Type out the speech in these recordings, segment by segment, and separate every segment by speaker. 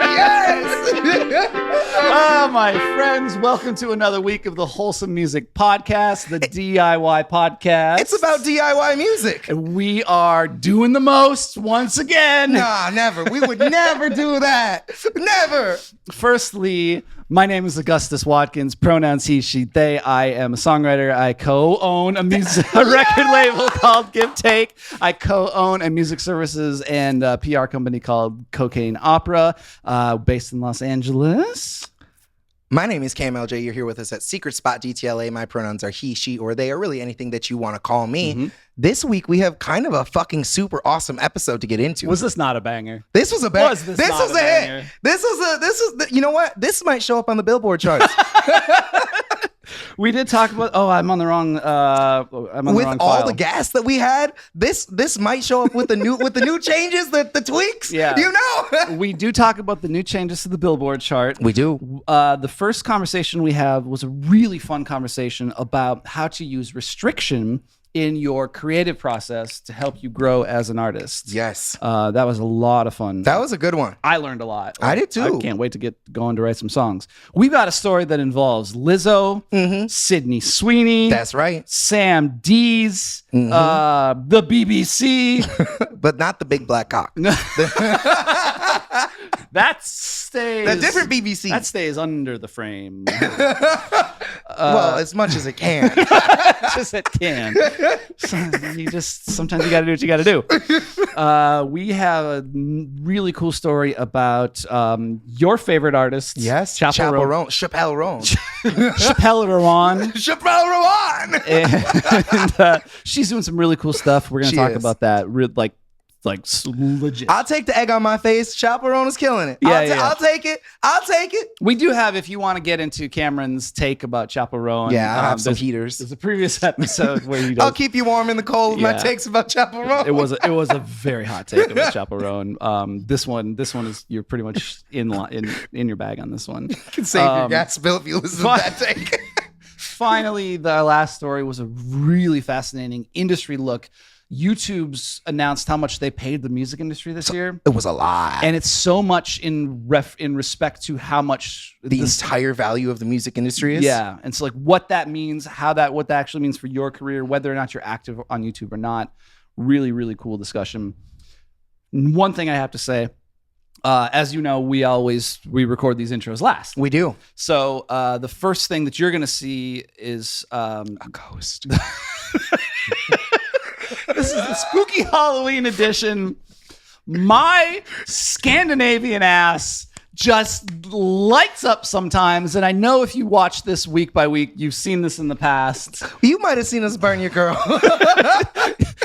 Speaker 1: Yes!
Speaker 2: Oh, my friends, welcome to another week of the Wholesome Music Podcast, the DIY podcast.
Speaker 1: It's about DIY music.
Speaker 2: And we are doing the most once again.
Speaker 1: Nah, never. We would never do that. Never.
Speaker 2: Firstly, my name is Augustus Watkins, pronouns he, she, they. I am a songwriter. I co-own a record label called Give Take. I co-own a music services and PR company called Cocaine Opera, based in Los Angeles.
Speaker 1: My name is Cam LJ. You're here with us at Secret Spot DTLA. My pronouns are he, she, or they, or really anything that you want to call me.
Speaker 2: Mm-hmm.
Speaker 1: This week, we have kind of a fucking super awesome episode to get into.
Speaker 2: Was this not a banger?
Speaker 1: This was a banger.
Speaker 2: This was a hit.
Speaker 1: This was you know what? This might show up on the Billboard charts.
Speaker 2: We did talk about. Oh, I'm on the wrong.
Speaker 1: With all the gas that we had, this might show up with the new changes, the tweaks.
Speaker 2: Yeah,
Speaker 1: you know.
Speaker 2: We do talk about the new changes to the Billboard chart.
Speaker 1: We do.
Speaker 2: The first conversation we had was a really fun conversation about how to use restriction in your creative process to help you grow as an artist.
Speaker 1: Yes.
Speaker 2: That was a lot of fun.
Speaker 1: That was a good one.
Speaker 2: I learned a lot.
Speaker 1: I did too.
Speaker 2: I can't wait to get going to write some songs. We've got a story that involves Lizzo, Sydney Sweeney.
Speaker 1: That's right.
Speaker 2: Sam Dees, the BBC.
Speaker 1: But not the big black cock.
Speaker 2: That stays...
Speaker 1: The different BBC.
Speaker 2: That stays under the frame.
Speaker 1: Well, as much as it can.
Speaker 2: Just it can. Sometimes you got to do what you got to do. We have a really cool story about your favorite artist.
Speaker 1: Yes,
Speaker 2: Chappell Roan.
Speaker 1: Chappell Roan.
Speaker 2: Chappell Roan.
Speaker 1: Chappell Roan.
Speaker 2: And she's doing some really cool stuff. We're going to talk about that. Like legit.
Speaker 1: I'll take the egg on my face. Chappell Roan is killing it.
Speaker 2: Yeah,
Speaker 1: I'll take it. I'll take it.
Speaker 2: We do have, if you want to get into Cameron's take about Chappell Roan.
Speaker 1: Yeah, I have some heaters.
Speaker 2: There's a previous episode where he does.
Speaker 1: I'll keep you warm in the cold with my takes about Chappell Roan.
Speaker 2: It was a very hot take about Chappell Roan. This one is, you're pretty much in your bag on this one.
Speaker 1: You can save your gas bill if you listen to that take.
Speaker 2: Finally, the last story was a really fascinating industry look. YouTube's announced how much they paid the music industry this year.
Speaker 1: It was a lot.
Speaker 2: And it's so much in respect to how much
Speaker 1: the entire value of the music industry is.
Speaker 2: Yeah. And so like what that means, what that actually means for your career, whether or not you're active on YouTube or not. Really, really cool discussion. One thing I have to say, as you know, we record these intros last.
Speaker 1: We do.
Speaker 2: So the first thing that you're going to see is
Speaker 1: a ghost.
Speaker 2: This is the spooky Halloween edition. My Scandinavian ass just lights up sometimes. And I know if you watch this week by week, you've seen this in the past.
Speaker 1: You might have seen us burn your girl.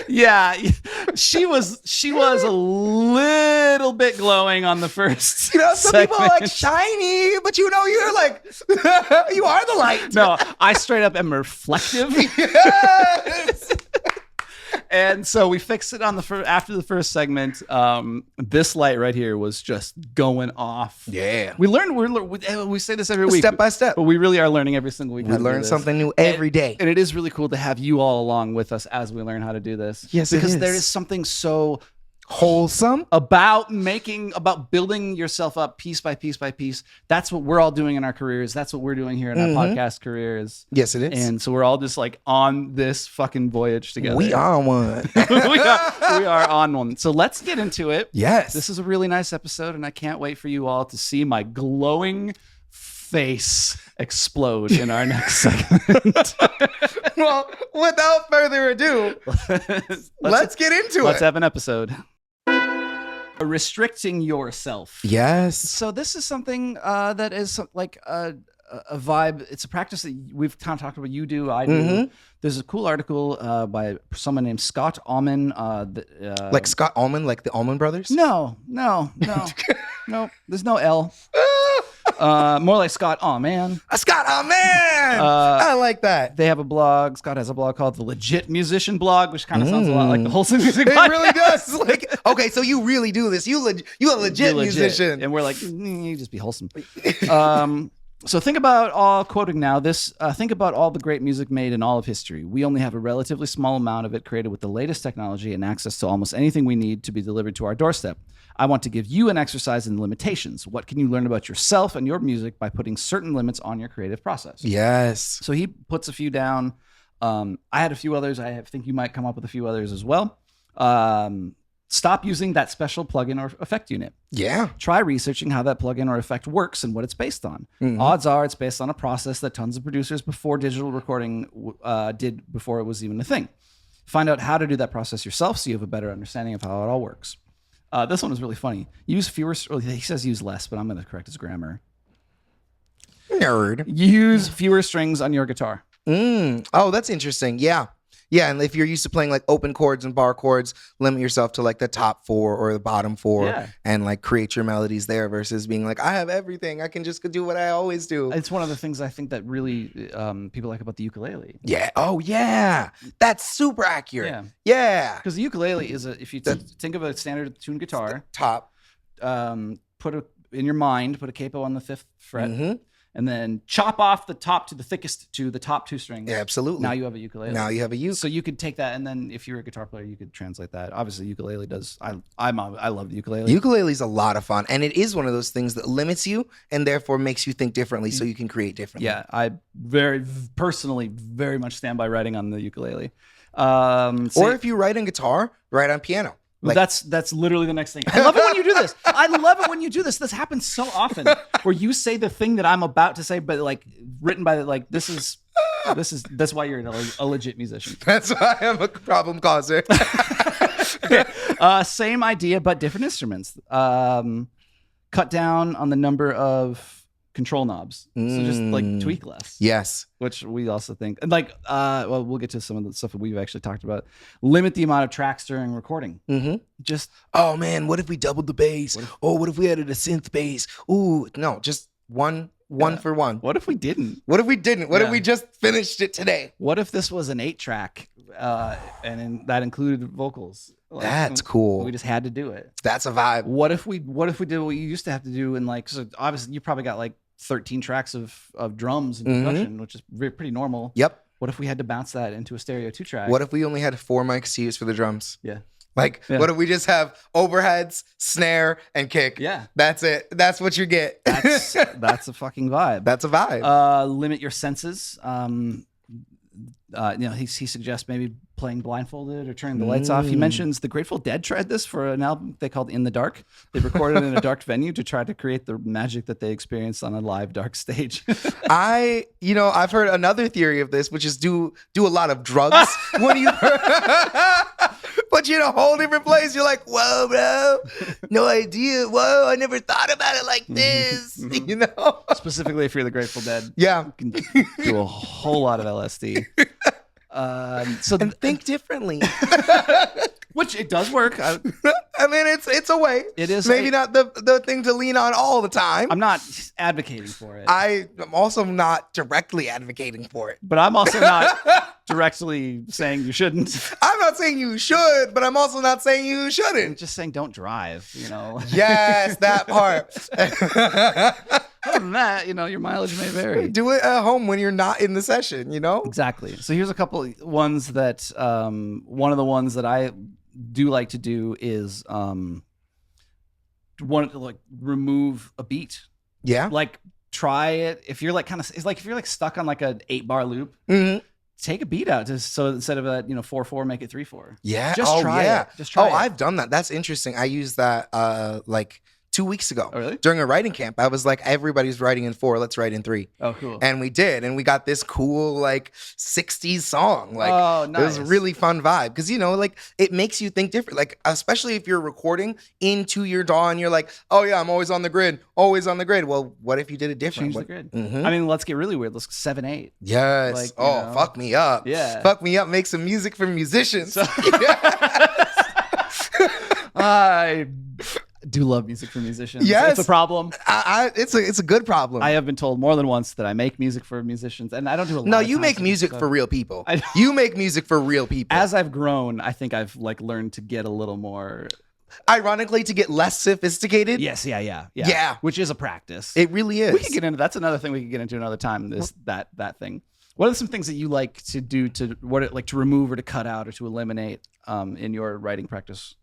Speaker 2: Yeah, she was a little bit glowing on the first.
Speaker 1: You know, some
Speaker 2: segment.
Speaker 1: people are like shiny, but you know, you're like, you are the light.
Speaker 2: No, I straight up am reflective.
Speaker 1: Yes.
Speaker 2: And so we fixed it on after the first segment. This light right here was just going off.
Speaker 1: Yeah.
Speaker 2: We say this every week.
Speaker 1: Step by step.
Speaker 2: But we really are learning every single week.
Speaker 1: We learn something new every day.
Speaker 2: And it is really cool to have you all along with us as we learn how to do this.
Speaker 1: Yes,
Speaker 2: because there is something so
Speaker 1: wholesome
Speaker 2: about building yourself up piece by piece by piece. That's what we're all doing in our careers. That's what we're doing here in our podcast careers.
Speaker 1: Yes, it is.
Speaker 2: And so we're all just like on this fucking voyage together.
Speaker 1: We are one.
Speaker 2: we are on one. So let's get into it.
Speaker 1: Yes.
Speaker 2: This is a really nice episode, and I can't wait for you all to see my glowing face explode in our next segment.
Speaker 1: Well, without further ado, let's get into it.
Speaker 2: Let's have an episode. Restricting yourself.
Speaker 1: Yes.
Speaker 2: So this is something that is like a vibe. It's a practice that we've kind of talked about. You do, I do. There's a cool article by someone named Scott Allman.
Speaker 1: Like Scott Allman, like the Allman Brothers?
Speaker 2: No. No, there's no L. More like Scott Allman.
Speaker 1: Scott Allman! I like that.
Speaker 2: They have a blog. Scott has a blog called The Legit Musician Blog, which kind of sounds a lot like the Wholesome Music Podcast.
Speaker 1: It really does. Like, okay, so you really do this. You a legit musician.
Speaker 2: And we're like, you just be wholesome. So think about quoting now this, think about all the great music made in all of history. We only have a relatively small amount of it created with the latest technology and access to almost anything we need to be delivered to our doorstep. I want to give you an exercise in limitations. What can you learn about yourself and your music by putting certain limits on your creative process?
Speaker 1: Yes.
Speaker 2: So he puts a few down. I had a few others. I think you might come up with a few others as well. Stop using that special plugin or effect unit.
Speaker 1: Yeah.
Speaker 2: Try researching how that plugin or effect works and what it's based on. Odds are it's based on a process that tons of producers before digital recording did before it was even a thing. Find out how to do that process yourself so you have a better understanding of how it all works. This one is really funny. Use fewer, he says use less, but I'm going to correct his grammar.
Speaker 1: Nerd.
Speaker 2: Use fewer strings on your guitar.
Speaker 1: Oh, that's interesting. Yeah. Yeah, and if you're used to playing like open chords and bar chords, limit yourself to like the top 4 or the bottom 4 and like create your melodies there versus being like, I have everything. I can just do what I always do.
Speaker 2: It's one of the things I think that really people like about the ukulele.
Speaker 1: Yeah. Oh, yeah. That's super accurate. Yeah.
Speaker 2: Because the ukulele is if you think of a standard tuned guitar,
Speaker 1: top,
Speaker 2: in your mind, put a capo on the 5th fret. And then chop off the top to the top 2 strings.
Speaker 1: Yeah, absolutely.
Speaker 2: Now you have a ukulele.
Speaker 1: Now you have a uke.
Speaker 2: So you could take that, and then if you're a guitar player, you could translate that. Obviously, ukulele does. I love the ukulele.
Speaker 1: Ukulele's a lot of fun, and it is one of those things that limits you and therefore makes you think differently, so you can create differently.
Speaker 2: Yeah, I personally very much stand by writing on the ukulele. Or
Speaker 1: if you write on guitar, write on piano.
Speaker 2: Like, that's literally the next thing. I love it when you do this. I love it when you do this. This happens so often where you say the thing that I'm about to say, but like written by like that's why you're a legit musician.
Speaker 1: That's why I'm a problem causer.
Speaker 2: Same idea, but different instruments. Cut down on the number of control knobs. So just like tweak less.
Speaker 1: Yes.
Speaker 2: Which we also think, and like, well, we'll get to some of the stuff that we've actually talked about. Limit the amount of tracks during recording. Just,
Speaker 1: oh man, what if we doubled the bass? What if we added a synth bass? Ooh, no, just one for one.
Speaker 2: What if we didn't?
Speaker 1: What if we didn't? What if we just finished it today?
Speaker 2: What if this was an 8-track, that included vocals? Like,
Speaker 1: that's cool.
Speaker 2: We just had to do it.
Speaker 1: That's a vibe.
Speaker 2: What if we did what you used to have to do? And like, so obviously you probably got like 13 tracks of drums and percussion, which is pretty normal.
Speaker 1: Yep.
Speaker 2: What if we had to bounce that into a stereo 2-track?
Speaker 1: What if we only had 4 mics to use for the drums?
Speaker 2: Yeah.
Speaker 1: Like, what if we just have overheads, snare, and kick?
Speaker 2: Yeah.
Speaker 1: That's it. That's what you get.
Speaker 2: That's a fucking vibe.
Speaker 1: That's a vibe.
Speaker 2: Limit your senses. He suggests maybe playing blindfolded or turning the lights off. He mentions the Grateful Dead tried this for an album they called In the Dark. They recorded in a dark venue to try to create the magic that they experienced on a live dark stage.
Speaker 1: I've heard another theory of this, which is do a lot of drugs when you put you in a whole different place. You're like, whoa, bro, no idea. Whoa, I never thought about it like this.
Speaker 2: Specifically if you're the Grateful Dead.
Speaker 1: Yeah.
Speaker 2: You can do a whole lot of LSD.
Speaker 1: And think differently.
Speaker 2: Which it does work.
Speaker 1: I mean, it's a way.
Speaker 2: It is
Speaker 1: maybe not the thing to lean on all the time.
Speaker 2: I'm not advocating for it.
Speaker 1: I'm also not directly advocating for it.
Speaker 2: But I'm also not directly saying you shouldn't.
Speaker 1: I'm not saying you should, but I'm also not saying you shouldn't.
Speaker 2: I'm just saying don't drive,
Speaker 1: Yes, that part.
Speaker 2: Other than that, your mileage may vary.
Speaker 1: Do it at home when you're not in the session,
Speaker 2: Exactly. So here's a couple ones that, one of the ones that I do like to do is remove a beat.
Speaker 1: Yeah.
Speaker 2: Like try it. If you're like if you're like stuck on like an 8-bar loop, take a beat out so instead of a 4/4, make it 3/4.
Speaker 1: Yeah.
Speaker 2: Just try it. Just try it.
Speaker 1: I've done that. That's interesting. I used that 2 weeks ago.
Speaker 2: Oh, really?
Speaker 1: During a writing camp, I was like, everybody's writing in 4, let's write in 3.
Speaker 2: Oh, cool.
Speaker 1: And we did, and we got this cool 60s song.
Speaker 2: Nice.
Speaker 1: It was a really fun vibe because it makes you think different. Especially if you're recording into your DAW and you're like, oh yeah, I'm always on the grid. Well, what if you did it different?
Speaker 2: Change the grid. I mean, let's get really weird. Let's 7/8.
Speaker 1: Yes. Fuck me up.
Speaker 2: Yeah.
Speaker 1: Fuck me up. Make some music for musicians.
Speaker 2: I do love music for musicians.
Speaker 1: Yes.
Speaker 2: It's a problem.
Speaker 1: It's a good problem.
Speaker 2: I have been told more than once that I make music for musicians, and I don't do a lot.
Speaker 1: No, you make music for real people. You make music for real people.
Speaker 2: As I've grown, I think I've learned to get a little more.
Speaker 1: Ironically, to get less sophisticated.
Speaker 2: Yes, yeah. Which is a practice.
Speaker 1: It really is.
Speaker 2: We could get into that's another thing we could get into another time. That thing. What are some things that you like to do to remove or to cut out or to eliminate in your writing practice?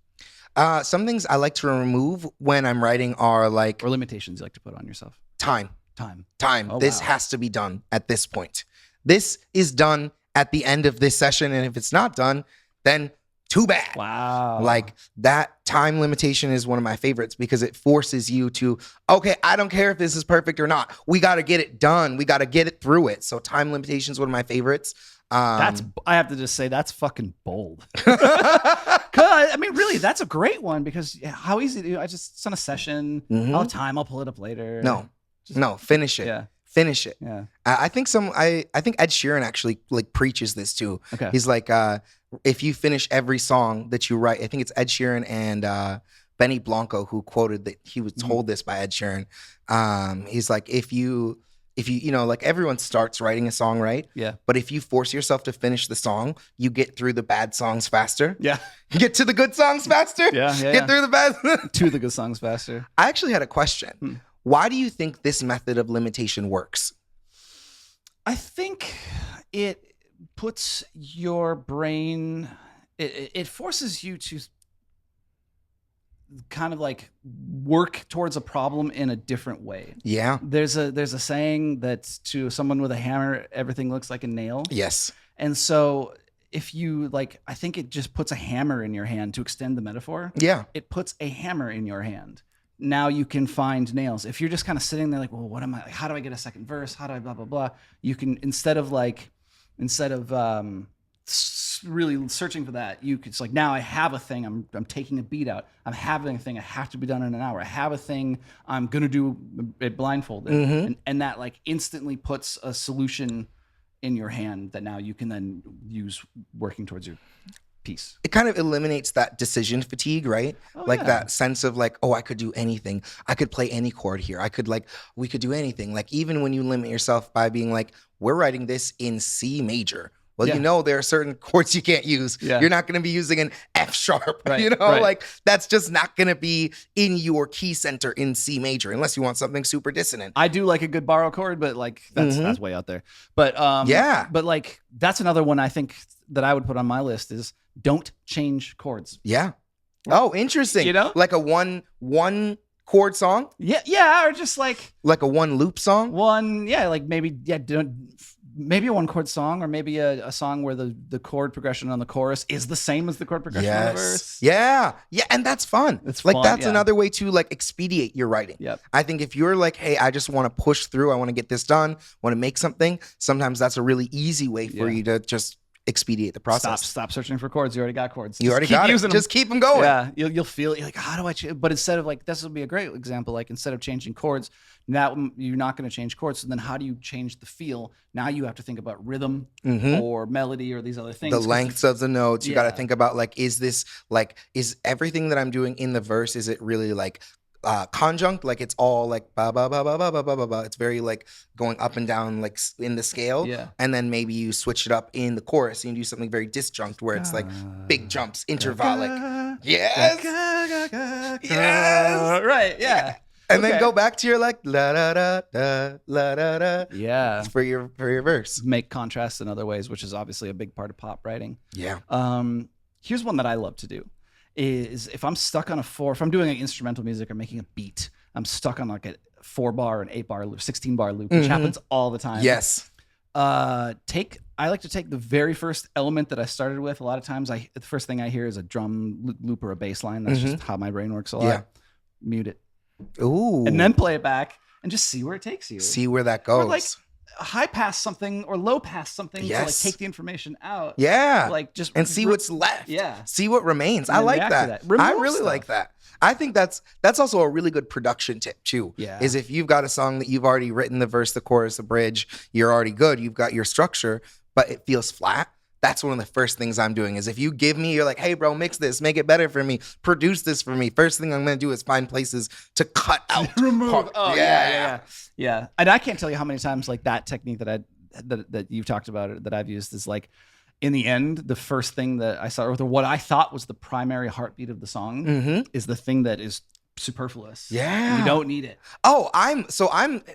Speaker 1: Some things I like to remove when I'm writing are like
Speaker 2: Or limitations you like to put on yourself?
Speaker 1: time.
Speaker 2: Time. Oh,
Speaker 1: This
Speaker 2: wow.
Speaker 1: has to be done at this point. This is done at the end of this session. And if it's not done, then too bad.
Speaker 2: Wow.
Speaker 1: Like that time limitation is one of my favorites because it forces you to, okay, I don't care if this is perfect or not. We got to get it done. We got to get it through it. So time limitation is one of my favorites.
Speaker 2: I have to just say that's fucking bold. I mean, really, that's a great one because how easy to do. It's on a session. I'll have time. I'll pull it up later.
Speaker 1: No, finish it.
Speaker 2: Yeah.
Speaker 1: Finish it.
Speaker 2: Yeah.
Speaker 1: I think Ed Sheeran actually like preaches this too.
Speaker 2: Okay.
Speaker 1: He's like, if you finish every song that you write, I think it's Ed Sheeran and Benny Blanco who quoted that he was told this by Ed Sheeran. He's like, if you like everyone starts writing a song, right?
Speaker 2: Yeah.
Speaker 1: But if you force yourself to finish the song, you get through the bad songs faster.
Speaker 2: Yeah.
Speaker 1: Get to the good songs faster.
Speaker 2: Yeah.
Speaker 1: Get through the bad.
Speaker 2: To the good songs faster.
Speaker 1: I actually had a question. Why do you think this method of limitation works?
Speaker 2: I think it puts your brain, it forces you to kind of like work towards a problem in a different way.
Speaker 1: Yeah.
Speaker 2: There's a saying that to someone with a hammer, everything looks like a nail.
Speaker 1: Yes.
Speaker 2: And so if you like, I think it just puts a hammer in your hand to extend the metaphor.
Speaker 1: Yeah.
Speaker 2: It puts a hammer in your hand. Now you can find nails. If you're just kind of sitting there like, well, what am I, how do I get a second verse? How do I blah, blah, blah. You can, instead of really searching for that, it's like, now I have a thing. I'm taking a beat out. I'm having a thing. I have to be done in an hour. I have a thing. I'm going to do it blindfolded. And that like instantly puts a solution in your hand that now you can then use working towards your piece.
Speaker 1: It kind of eliminates that decision fatigue, right? That sense of like, oh, I could do anything. I could play any chord here. We could do anything. Like even when you limit yourself by being like, we're writing this in C major. Well, there are certain chords you can't use. Yeah. You're not going to be using an F sharp,
Speaker 2: right,
Speaker 1: like that's just not going to be in your key center in C major unless you want something super dissonant.
Speaker 2: I do like a good borrow chord, but like that's way out there. But but like that's another one I think that I would put on my list is don't change chords.
Speaker 1: Yeah. Oh, interesting. Like a one chord song?
Speaker 2: Yeah, or just like
Speaker 1: a one loop song?
Speaker 2: Maybe a one chord song, or maybe a song where the chord progression on the chorus is the same as the chord progression on the verse.
Speaker 1: Yeah, and that's fun.
Speaker 2: It's
Speaker 1: like
Speaker 2: fun,
Speaker 1: that's another way to like expedite your writing.
Speaker 2: Yep.
Speaker 1: I think if you're like, hey, I just want to push through, I want to get this done, want to make something, sometimes that's a really easy way for you to just expedite the process.
Speaker 2: Stop searching for chords. You already got chords.
Speaker 1: You already got it. Just keep them going.
Speaker 2: Yeah, you'll feel you're like, how do I? But instead of like, this would be a great example. Like instead of changing chords, now you're not going to change chords. So then how do you change the feel? Now you have to think about rhythm or melody or these other things.
Speaker 1: The lengths of the notes. You got to think about like, is everything that I'm doing in the verse? Is it really like conjunct, like it's all like ba ba ba ba ba ba ba ba ba. It's very like going up and down like in the scale.
Speaker 2: Yeah.
Speaker 1: And then maybe you switch it up in the chorus and you do something very disjunct where it's like big jumps, intervallic. Yes. Yes.
Speaker 2: Right. Yeah.
Speaker 1: And then go back to your like la da da da la da da.
Speaker 2: Yeah.
Speaker 1: For your verse.
Speaker 2: Make contrasts in other ways, which is obviously a big part of pop writing.
Speaker 1: Yeah.
Speaker 2: Here's one that I love to do. Is if I'm stuck on if I'm doing like instrumental music or making a beat, I'm stuck on like a 4-bar, an 8-bar loop, 16-bar loop, which happens all the time.
Speaker 1: Yes.
Speaker 2: I like to take the very first element that I started with. A lot of times the first thing I hear is a drum loop or a bass line. That's just how my brain works a lot.
Speaker 1: Yeah.
Speaker 2: Mute it.
Speaker 1: Ooh.
Speaker 2: And then play it back and just see where it takes you.
Speaker 1: See where that goes.
Speaker 2: Or like high pass something or low pass something to like take the information out.
Speaker 1: Yeah.
Speaker 2: Like just
Speaker 1: and see what's left.
Speaker 2: Yeah.
Speaker 1: See what remains. I like that. I really like that. I think that's also a really good production tip too.
Speaker 2: Yeah.
Speaker 1: Is if you've got a song that you've already written the verse, the chorus, the bridge, you're already good. You've got your structure, but it feels flat. That's one of the first things I'm doing is if you give me, you're like, hey, bro, mix this, make it better for me, produce this for me. First thing I'm going to do is find places to cut out.
Speaker 2: Remove. Oh, yeah. And I can't tell you how many times like that technique that you've talked about that I've used is like, in the end, the first thing that I saw, or what I thought was the primary heartbeat of the song is the thing that is superfluous.
Speaker 1: Yeah.
Speaker 2: You don't need it.
Speaker 1: Oh, I'm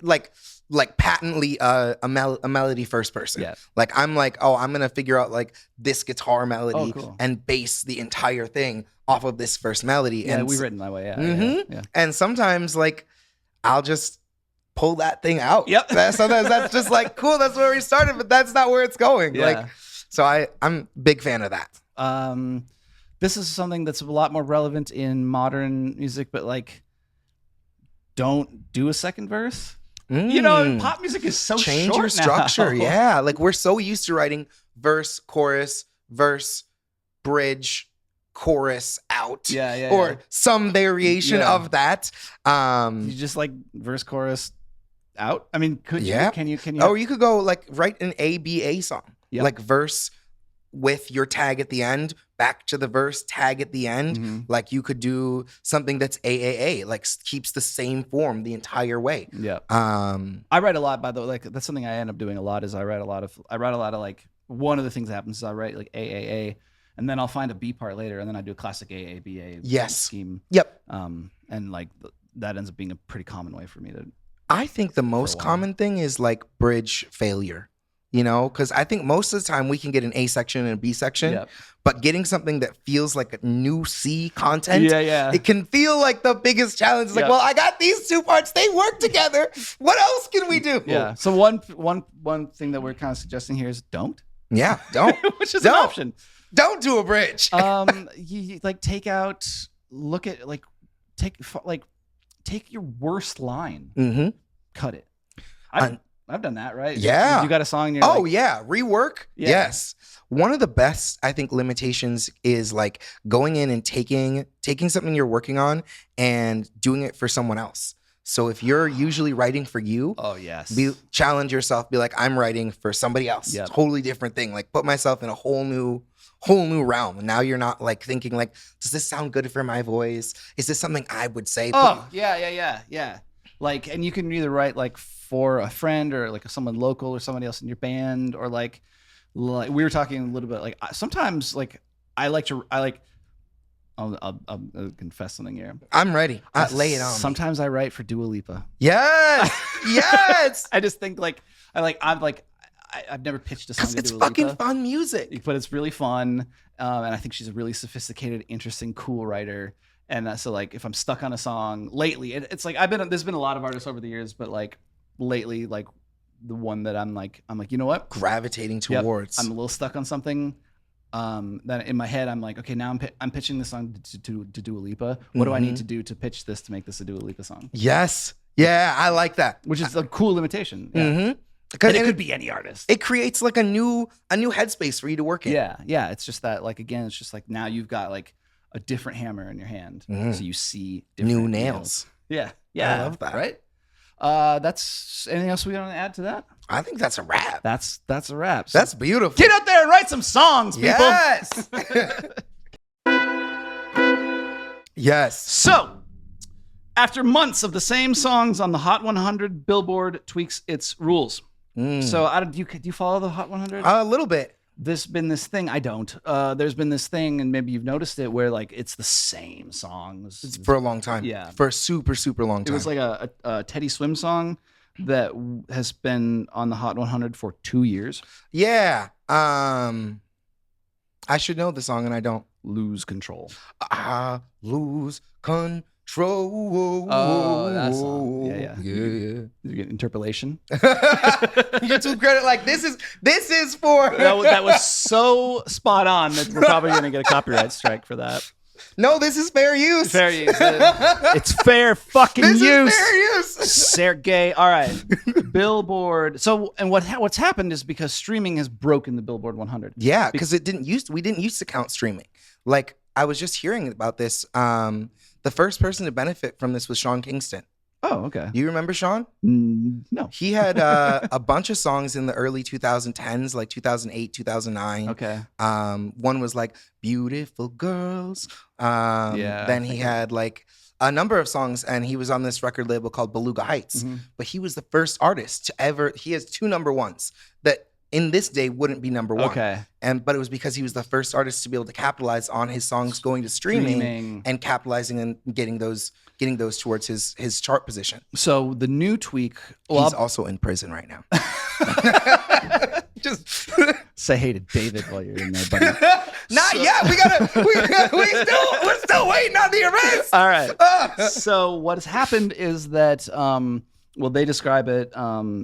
Speaker 1: like patently a melody first person.
Speaker 2: Yeah.
Speaker 1: Like I'm like, oh, I'm going to figure out like this guitar melody and base the entire thing off of this first melody.
Speaker 2: Yeah,
Speaker 1: and
Speaker 2: we've written that way. Yeah, yeah.
Speaker 1: And sometimes like I'll just pull that thing out.
Speaker 2: Yep.
Speaker 1: Sometimes that's just like, cool, that's where we started, but that's not where it's going.
Speaker 2: Yeah.
Speaker 1: Like, so I'm a big fan of that.
Speaker 2: This is something that's a lot more relevant in modern music, but like, don't do a second verse. You know, pop music is so
Speaker 1: Change
Speaker 2: short
Speaker 1: your structure.
Speaker 2: now.
Speaker 1: Yeah. Like we're so used to writing verse, chorus, bridge, chorus, out. Or some variation of that.
Speaker 2: You just like verse, chorus, out. I mean, can you?
Speaker 1: Or you could go like write an ABA song.
Speaker 2: Yep.
Speaker 1: Like verse with your tag at the end, back to the verse, tag at the end. Like you could do something that's AAA, like keeps the same form the entire way.
Speaker 2: Yeah. I write a lot, by the way. Like that's something I end up doing a lot. Is I write a lot of like, one of the things that happens is I write like AAA, and then I'll find a B part later, and then I do a classic AABA scheme.
Speaker 1: Yep.
Speaker 2: And like that ends up being a pretty common way for me to.
Speaker 1: I think the most common thing is like bridge failure. You know, because I think most of the time we can get an A section and a B section, but getting something that feels like a new C content, it can feel like the biggest challenge. It's like, well, I got these two parts; they work together. What else can we do?
Speaker 2: Yeah. So one thing that we're kind of suggesting here is don't.
Speaker 1: Yeah, don't.
Speaker 2: Which is an option.
Speaker 1: Don't do a bridge.
Speaker 2: You like take your worst line, cut it. I've done that, right?
Speaker 1: Yeah.
Speaker 2: You got a song and you're
Speaker 1: rework? Yeah. Yes. One of the best, I think, limitations is like going in and taking something you're working on and doing it for someone else. So if you're usually writing for you, challenge yourself, be like, I'm writing for somebody else.
Speaker 2: Yep.
Speaker 1: Totally different thing. Like put myself in a whole new realm. And now you're not like thinking like, does this sound good for my voice? Is this something I would say?
Speaker 2: Yeah. Like, and you can either write like for a friend or like someone local or somebody else in your band, or like we were talking a little bit, like sometimes like I'll confess something here.
Speaker 1: I'm ready. Lay it on.
Speaker 2: Sometimes I write for Dua Lipa.
Speaker 1: Yes. Yes.
Speaker 2: I just think like I've never pitched a song to Dua Lipa.
Speaker 1: It's fucking fun music.
Speaker 2: But it's really fun. And I think she's a really sophisticated, interesting, cool writer. And so like if I'm stuck on a song lately, it's like there's been a lot of artists over the years, but like lately, like the one that I'm like, you know what?
Speaker 1: Gravitating towards.
Speaker 2: I'm a little stuck on something. Then in my head, I'm like, okay, now I'm pitching this song to Dua Lipa. What do I need to do to pitch this to make this a Dua Lipa song?
Speaker 1: Yes. Yeah, I like that.
Speaker 2: Which is a cool limitation. Yeah.
Speaker 1: And
Speaker 2: it could be any artist.
Speaker 1: It creates like a new headspace for you to work in.
Speaker 2: Yeah. It's just that, like, again, it's just like now you've got like a different hammer in your hand, so you see different
Speaker 1: new nails.
Speaker 2: Yeah.
Speaker 1: I love that.
Speaker 2: Right. That's anything else we want to add to that?
Speaker 1: I think that's a wrap.
Speaker 2: That's a wrap. So
Speaker 1: that's beautiful.
Speaker 2: Get out there and write some songs, people.
Speaker 1: Yes. Yes.
Speaker 2: So, after months of the same songs on the Hot 100, Billboard tweaks its rules. So, do you follow the Hot 100?
Speaker 1: A little bit.
Speaker 2: There's been this thing. I don't. There's been this thing, and maybe you've noticed it, where like it's the same songs.
Speaker 1: It's for a long time.
Speaker 2: Yeah.
Speaker 1: For a super, super long time.
Speaker 2: It was like a Teddy Swim song that has been on the Hot 100 for 2 years.
Speaker 1: Yeah. I should know the song, and I don't.
Speaker 2: Lose Control.
Speaker 1: Lose control.
Speaker 2: Oh, that song. Yeah. You get interpolation.
Speaker 1: YouTube credit, like this is for.
Speaker 2: that was so spot on that we're probably gonna get a copyright strike for that.
Speaker 1: No, this is fair use.
Speaker 2: Fair use. It's fair fucking use.
Speaker 1: This is fair use.
Speaker 2: Sergey. All right. Billboard. So, and what's happened is because streaming has broken the Billboard 100.
Speaker 1: Yeah, because we didn't used to count streaming. Like I was just hearing about this. The first person to benefit from this was Sean Kingston.
Speaker 2: Oh, okay.
Speaker 1: You remember Sean?
Speaker 2: No.
Speaker 1: He had a bunch of songs in the early 2010s, like 2008, 2009.
Speaker 2: Okay.
Speaker 1: One was like Beautiful Girls.
Speaker 2: Yeah.
Speaker 1: Then he had like a number of songs, and he was on this record label called Beluga Heights. But he was the first artist to ever. He has 2 number ones that in this day wouldn't be number one.
Speaker 2: Okay.
Speaker 1: But it was because he was the first artist to be able to capitalize on his songs going to streaming. And capitalizing and getting those towards his chart position.
Speaker 2: So the new tweak.
Speaker 1: He's also in prison right now. Just
Speaker 2: Say hey to David while you're in there, buddy.
Speaker 1: not yet. We're still waiting on the arrest.
Speaker 2: All right. So what has happened is that, they describe it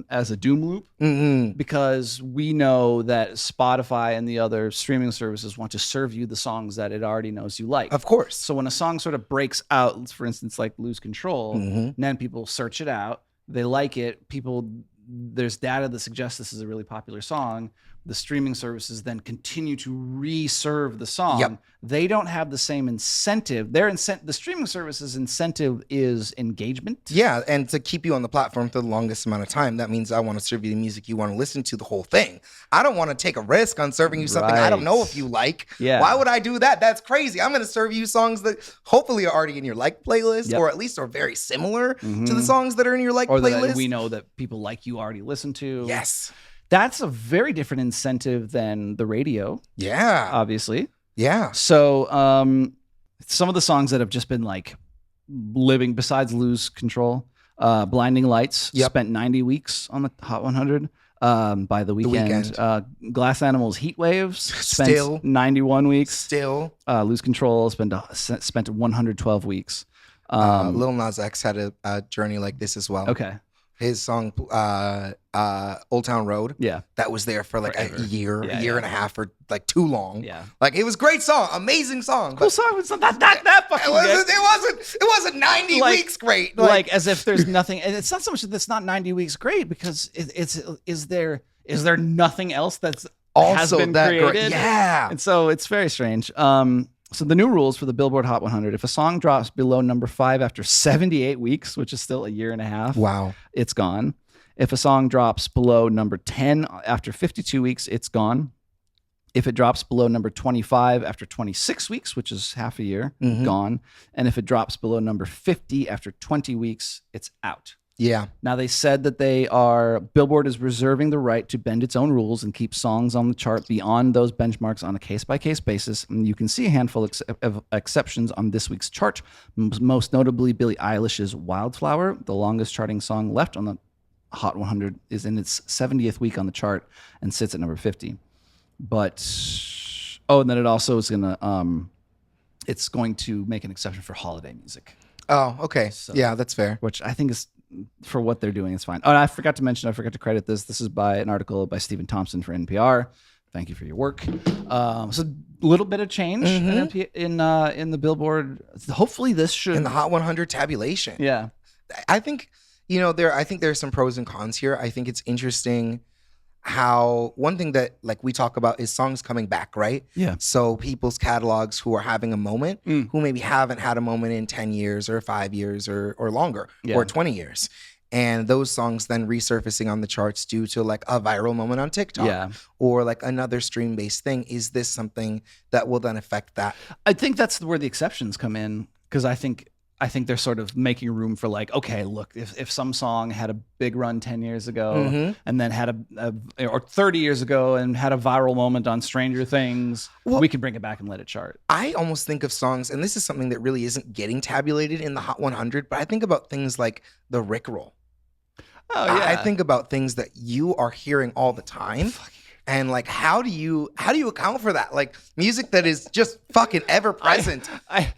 Speaker 2: as a doom loop because we know that Spotify and the other streaming services want to serve you the songs that it already knows you like.
Speaker 1: Of course.
Speaker 2: So when a song sort of breaks out, for instance, like Lose Control, and then people search it out, they like it, there's data that suggests this is a really popular song. The streaming services then continue to reserve the song.
Speaker 1: Yep.
Speaker 2: They don't have the same incentive. The streaming services incentive is engagement.
Speaker 1: Yeah, and to keep you on the platform for the longest amount of time, that means I want to serve you the music you want to listen to the whole thing. I don't want to take a risk on serving you something I don't know if you like.
Speaker 2: Yeah.
Speaker 1: Why would I do that? That's crazy. I'm going to serve you songs that hopefully are already in your like playlist, or at least are very similar to the songs that are in your like playlist.
Speaker 2: That we know that people like you already listen to.
Speaker 1: Yes.
Speaker 2: That's a very different incentive than the radio.
Speaker 1: Yeah.
Speaker 2: Obviously.
Speaker 1: Yeah.
Speaker 2: So some of the songs that have just been like living, besides Lose Control, Blinding Lights spent 90 weeks on the Hot 100 by The Weeknd. Glass Animals Heat Waves spent
Speaker 1: Still
Speaker 2: 91 weeks.
Speaker 1: Still.
Speaker 2: Lose Control spent 112 weeks.
Speaker 1: Lil Nas X had a journey like this as well.
Speaker 2: Okay.
Speaker 1: His song Old Town Road, that was there for like
Speaker 2: Forever.
Speaker 1: a year and a half, or like too long.
Speaker 2: Yeah,
Speaker 1: like it was a great song, amazing song.
Speaker 2: Cool song. It's not that fucking good.
Speaker 1: It wasn't 90 weeks great.
Speaker 2: Like as if there's nothing. And it's not so much that it's not 90 weeks great, because is there nothing else that's
Speaker 1: also
Speaker 2: has been
Speaker 1: that
Speaker 2: created?
Speaker 1: great? Yeah,
Speaker 2: and so it's very strange. So the new rules for the Billboard Hot 100: if a song drops below number 5 after 78 weeks, which is still a year and a half, it's gone. If a song drops below number 10 after 52 weeks, it's gone. If it drops below number 25 after 26 weeks, which is half a year, gone. And if it drops below number 50 after 20 weeks, it's out.
Speaker 1: Yeah.
Speaker 2: Now, they said that Billboard is reserving the right to bend its own rules and keep songs on the chart beyond those benchmarks on a case-by-case basis. And you can see a handful of exceptions on this week's chart, most notably Billie Eilish's Wildflower, the longest charting song left on the Hot 100, is in its 70th week on the chart and sits at number 50. But, and then it also is it's going to make an exception for holiday music.
Speaker 1: Oh, okay. So, yeah, that's fair.
Speaker 2: Which I think is, for what they're doing, it's fine. Oh, and I forgot to credit this. This is by an article by Stephen Thompson for NPR. Thank you for your work. So a little bit of change in the Billboard. Hopefully this should...
Speaker 1: in the Hot 100 tabulation.
Speaker 2: Yeah.
Speaker 1: I think, there's some pros and cons here. I think it's interesting how one thing that like we talk about is songs coming back, right?
Speaker 2: Yeah.
Speaker 1: So people's catalogs who are having a moment, who maybe haven't had a moment in 10 years or 5 years or longer, or 20 years. And those songs then resurfacing on the charts due to like a viral moment on TikTok or like another stream-based thing. Is this something that will then affect that?
Speaker 2: I think that's where the exceptions come in, because I think they're sort of making room for like, okay, look, if some song had a big run 10 years ago and then had or 30 years ago and had a viral moment on Stranger Things, we can bring it back and let it chart.
Speaker 1: I almost think of songs, and this is something that really isn't getting tabulated in the Hot 100, but I think about things like the Rickroll.
Speaker 2: Oh, yeah.
Speaker 1: I think about things that you are hearing all the time. And like, how do you account for that? Like music that is just fucking ever present.
Speaker 2: I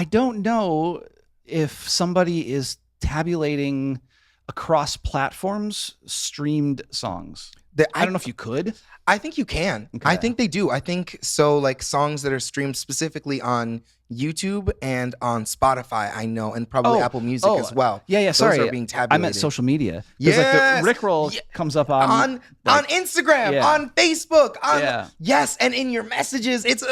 Speaker 2: don't know if somebody is tabulating across platforms streamed songs. I don't know if you could.
Speaker 1: I think you can. Okay. I think they do. I think so. Like songs that are streamed specifically on YouTube and on Spotify, I know, and probably Apple Music as well.
Speaker 2: Yeah. Sorry,
Speaker 1: those are being tabulated.
Speaker 2: I meant social media.
Speaker 1: Yeah,
Speaker 2: like the Rickroll comes up on
Speaker 1: Instagram, on Facebook, yes, and in your messages. It's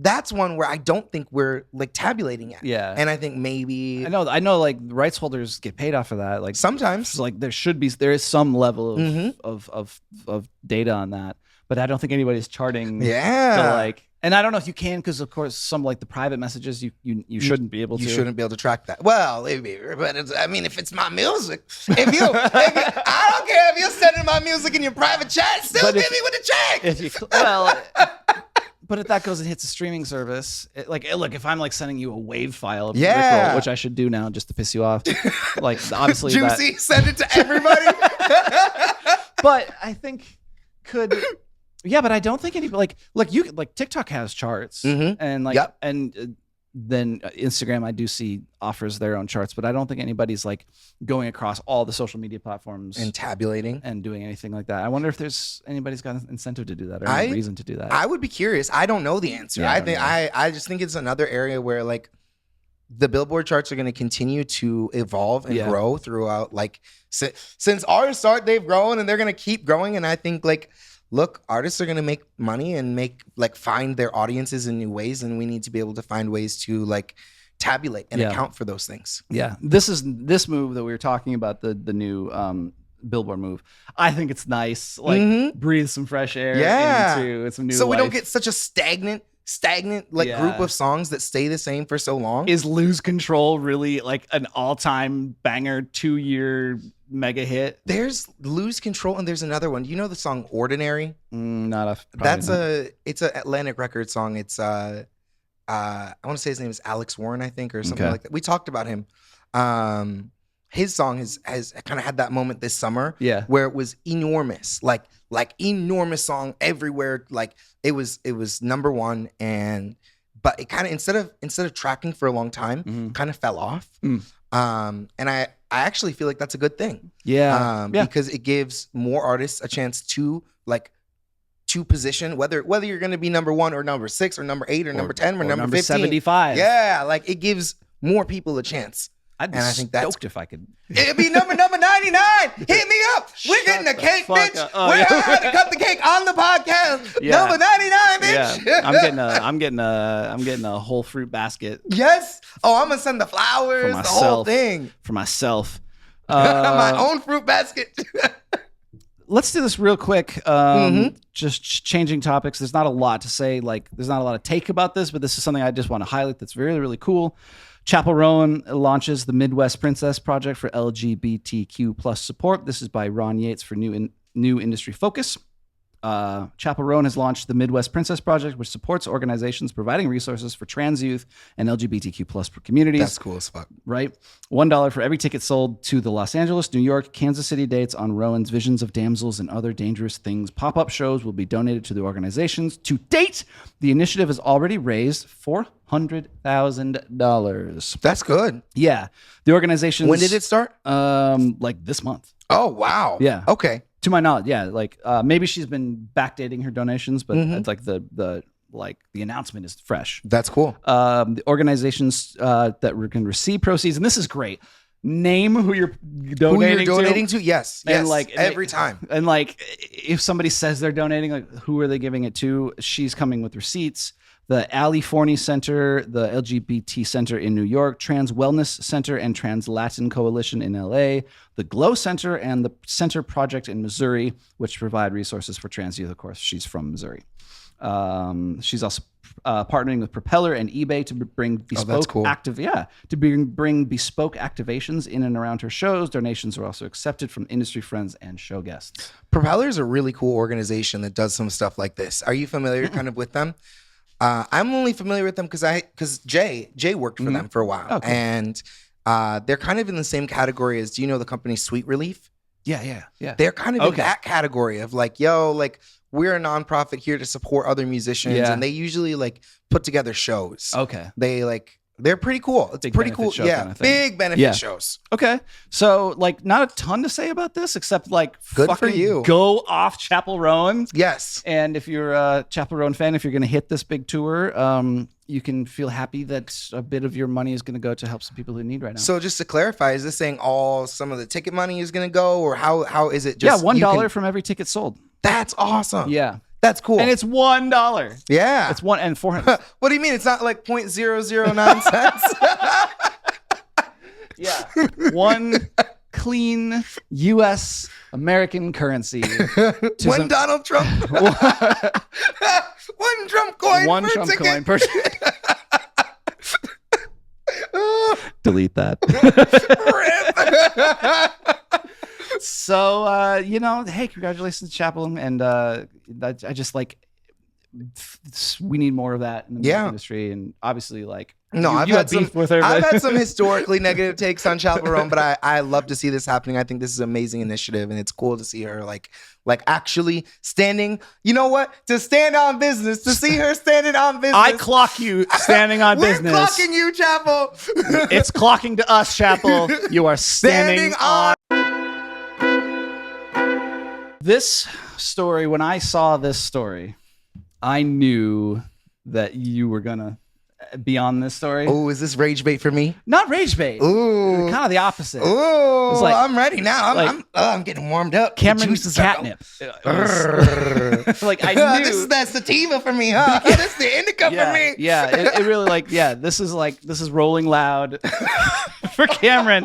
Speaker 1: that's one where I don't think we're like tabulating it.
Speaker 2: Yeah.
Speaker 1: And I think maybe
Speaker 2: I know like rights holders get paid off of that. Like
Speaker 1: sometimes.
Speaker 2: So, like there is some level of data on that. But I don't think anybody's charting to like, and I don't know if you can, because of course some like the private messages you shouldn't be able to.
Speaker 1: You shouldn't be able to track that. Well, but if it's my music, I don't care if you're sending my music in your private chat, still hit me with a check.
Speaker 2: But if that goes and hits a streaming service, look, if I'm like sending you a WAV file of
Speaker 1: Yeah.
Speaker 2: Rickroll, which I should do now just to piss you off, like obviously
Speaker 1: Juicy, send it to everybody.
Speaker 2: But I think but I don't think anybody like TikTok has charts and then Instagram I do see offers their own charts, but I don't think anybody's like going across all the social media platforms
Speaker 1: and tabulating
Speaker 2: and doing anything like that. I wonder if anybody's got an incentive to do that or any reason to do that.
Speaker 1: I would be curious. I don't know the answer.
Speaker 2: Yeah,
Speaker 1: I just think it's another area where like the Billboard charts are going to continue to evolve and grow throughout. Like since our start, they've grown and they're going to keep growing. And I think like, look, artists are going to make money and find their audiences in new ways. And we need to be able to find ways to like tabulate and account for those things.
Speaker 2: Yeah. This move that we were talking about, the new Billboard move. I think it's nice. Like breathe some fresh air into some new
Speaker 1: So we
Speaker 2: life.
Speaker 1: don't get such a stagnant group of songs that stay the same for so long.
Speaker 2: Is Lose Control really like an all-time banger 2-year mega hit?
Speaker 1: There's Lose Control and there's another one. You know the song Ordinary?
Speaker 2: It's
Speaker 1: an Atlantic Records song. It's I want to say his name is Alex Warren, I think, or something like that. We talked about him. His song has kind of had that moment this summer where it was enormous, like enormous song everywhere. Like it was number one, but it kind of instead of tracking for a long time, kind of fell off. And I actually feel like that's a good thing. Because it gives more artists a chance to position whether you're going to be number 1 or number 6 or number 8 or number 10 or number 15.
Speaker 2: 75.
Speaker 1: Yeah, like it gives more people a chance.
Speaker 2: I'd be stoked if I could.
Speaker 1: It'd be number 99. Hit me up. We're getting a cake, bitch.
Speaker 2: Oh,
Speaker 1: We're about to cut the cake on the podcast.
Speaker 2: Yeah.
Speaker 1: Number 99, bitch.
Speaker 2: Yeah. I'm getting a whole fruit basket.
Speaker 1: Yes. Oh, I'm gonna send the flowers, the whole thing
Speaker 2: for myself.
Speaker 1: My own fruit basket.
Speaker 2: Let's do this real quick. Just changing topics. There's not a lot to say. Like, there's not a lot of take about this, but this is something I just want to highlight that's really, really cool. Chappell Roan launches the Midwest Princess Project for LGBTQ plus support. This is by Ron Yates for New Industry Focus. Chappell Roan has launched the Midwest Princess Project, which supports organizations providing resources for trans youth and LGBTQ plus communities.
Speaker 1: That's cool as fuck.
Speaker 2: Right? $1 for every ticket sold to the Los Angeles, New York, Kansas City dates on Roan's Visions of Damsels and Other Dangerous Things pop-up shows will be donated to the organizations. To date, the initiative has already raised $400,000.
Speaker 1: That's good.
Speaker 2: Yeah. The organization.
Speaker 1: When did it start?
Speaker 2: Like this month.
Speaker 1: Oh, wow.
Speaker 2: Yeah.
Speaker 1: Okay.
Speaker 2: To my knowledge, yeah. Like maybe she's been backdating her donations, but it's like the announcement is fresh.
Speaker 1: That's cool.
Speaker 2: The organizations that can receive proceeds, and this is great. Name who you're donating to.
Speaker 1: Yes.
Speaker 2: And
Speaker 1: every time.
Speaker 2: And like if somebody says they're donating, like who are they giving it to? She's coming with receipts. The Ali Forney Center, the LGBT Center in New York, Trans Wellness Center and Trans Latin Coalition in LA, the Glow Center and the Center Project in Missouri, which provide resources for trans youth. Of course, she's from Missouri. She's also partnering with Propeller and eBay to bring bespoke bring bespoke activations in and around her shows. Donations are also accepted from industry friends and show guests.
Speaker 1: Propeller is a really cool organization that does some stuff like this. Are you familiar kind of with them? I'm only familiar with them because Jay worked for them for a while. Oh, cool. And they're kind of in the same category as, do you know the company Sweet Relief?
Speaker 2: Yeah.
Speaker 1: They're kind of in that category of like, we're a nonprofit here to support other musicians, and they usually like put together shows.
Speaker 2: Okay.
Speaker 1: They're pretty cool. It's pretty cool. Yeah,
Speaker 2: kind of
Speaker 1: big benefit shows.
Speaker 2: Okay. So like not a ton to say about this except like
Speaker 1: good for you.
Speaker 2: Go off Chappell Roan.
Speaker 1: Yes.
Speaker 2: And if you're a Chappell Roan fan, if you're going to hit this big tour, you can feel happy that a bit of your money is going to go to help some people who need right now.
Speaker 1: So just to clarify, is this saying some of the ticket money is going to go, or how is it just
Speaker 2: $1 from every ticket sold?
Speaker 1: That's awesome.
Speaker 2: Yeah.
Speaker 1: That's cool.
Speaker 2: And it's $1.
Speaker 1: Yeah.
Speaker 2: It's 1 and 400.
Speaker 1: What do you mean? It's not like 0.009 cents?
Speaker 2: Yeah. One clean U.S. American currency.
Speaker 1: One Donald Trump. One Trump coin
Speaker 2: One
Speaker 1: per
Speaker 2: Trump
Speaker 1: ticket.
Speaker 2: coin per Delete that. So, hey, congratulations, Chappell. And I just like, we need more of that in the music
Speaker 1: Yeah.
Speaker 2: industry. And obviously, like,
Speaker 1: No,
Speaker 2: you
Speaker 1: I've
Speaker 2: had
Speaker 1: had
Speaker 2: beef
Speaker 1: some.
Speaker 2: with her.
Speaker 1: I've
Speaker 2: but-
Speaker 1: had some historically negative takes on Chappell Roan, but I love to see this happening. I think this is an amazing initiative, and it's cool to see her like actually standing. You know what? To stand on business. To see her standing on business.
Speaker 2: I clock you standing on
Speaker 1: We're
Speaker 2: business.
Speaker 1: clocking you, Chappell.
Speaker 2: It's clocking to us, Chappell. You are standing on. This story, when I saw this story, I knew that you were going to be on this story.
Speaker 1: Oh, is this rage bait for me?
Speaker 2: Not rage bait.
Speaker 1: Ooh.
Speaker 2: Kind of the opposite.
Speaker 1: Ooh,
Speaker 2: It's like-
Speaker 1: I'm ready now.
Speaker 2: like-
Speaker 1: I'm getting warmed up. The
Speaker 2: Cameron
Speaker 1: juices are
Speaker 2: catnip.
Speaker 1: going.
Speaker 2: It was- like I knew.
Speaker 1: This is that sativa for me, huh? This is the indica
Speaker 2: yeah,
Speaker 1: for me.
Speaker 2: yeah. It really this is Rolling Loud for Cameron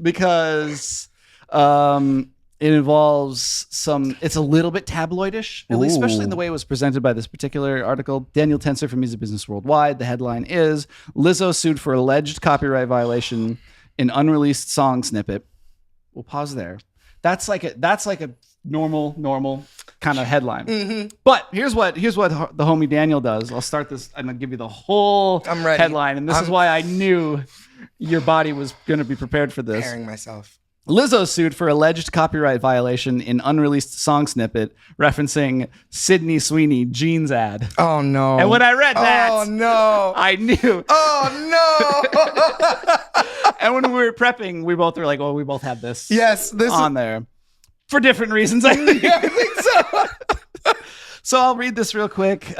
Speaker 2: because it involves it's a little bit tabloidish, at least, especially in the way it was presented by this particular article. Daniel Tenser from Music Business Worldwide. The headline is Lizzo sued for alleged copyright violation in unreleased song snippet. We'll pause there. That's like a normal kind of headline.
Speaker 1: Mm-hmm.
Speaker 2: But here's what the homie Daniel does. I'll start this. I'm gonna give you the whole
Speaker 1: I'm ready.
Speaker 2: headline, and this is why I knew your body was gonna be prepared for this.
Speaker 1: Preparing myself.
Speaker 2: Lizzo sued for alleged copyright violation in unreleased song snippet referencing Sydney Sweeney jeans ad.
Speaker 1: Oh no!
Speaker 2: And when I read that,
Speaker 1: oh no!
Speaker 2: I knew.
Speaker 1: Oh no!
Speaker 2: And when we were prepping, we both were like, "Oh, we both have this."
Speaker 1: Yes, this
Speaker 2: on there for different reasons. I think.
Speaker 1: I think so.
Speaker 2: So I'll read this real quick.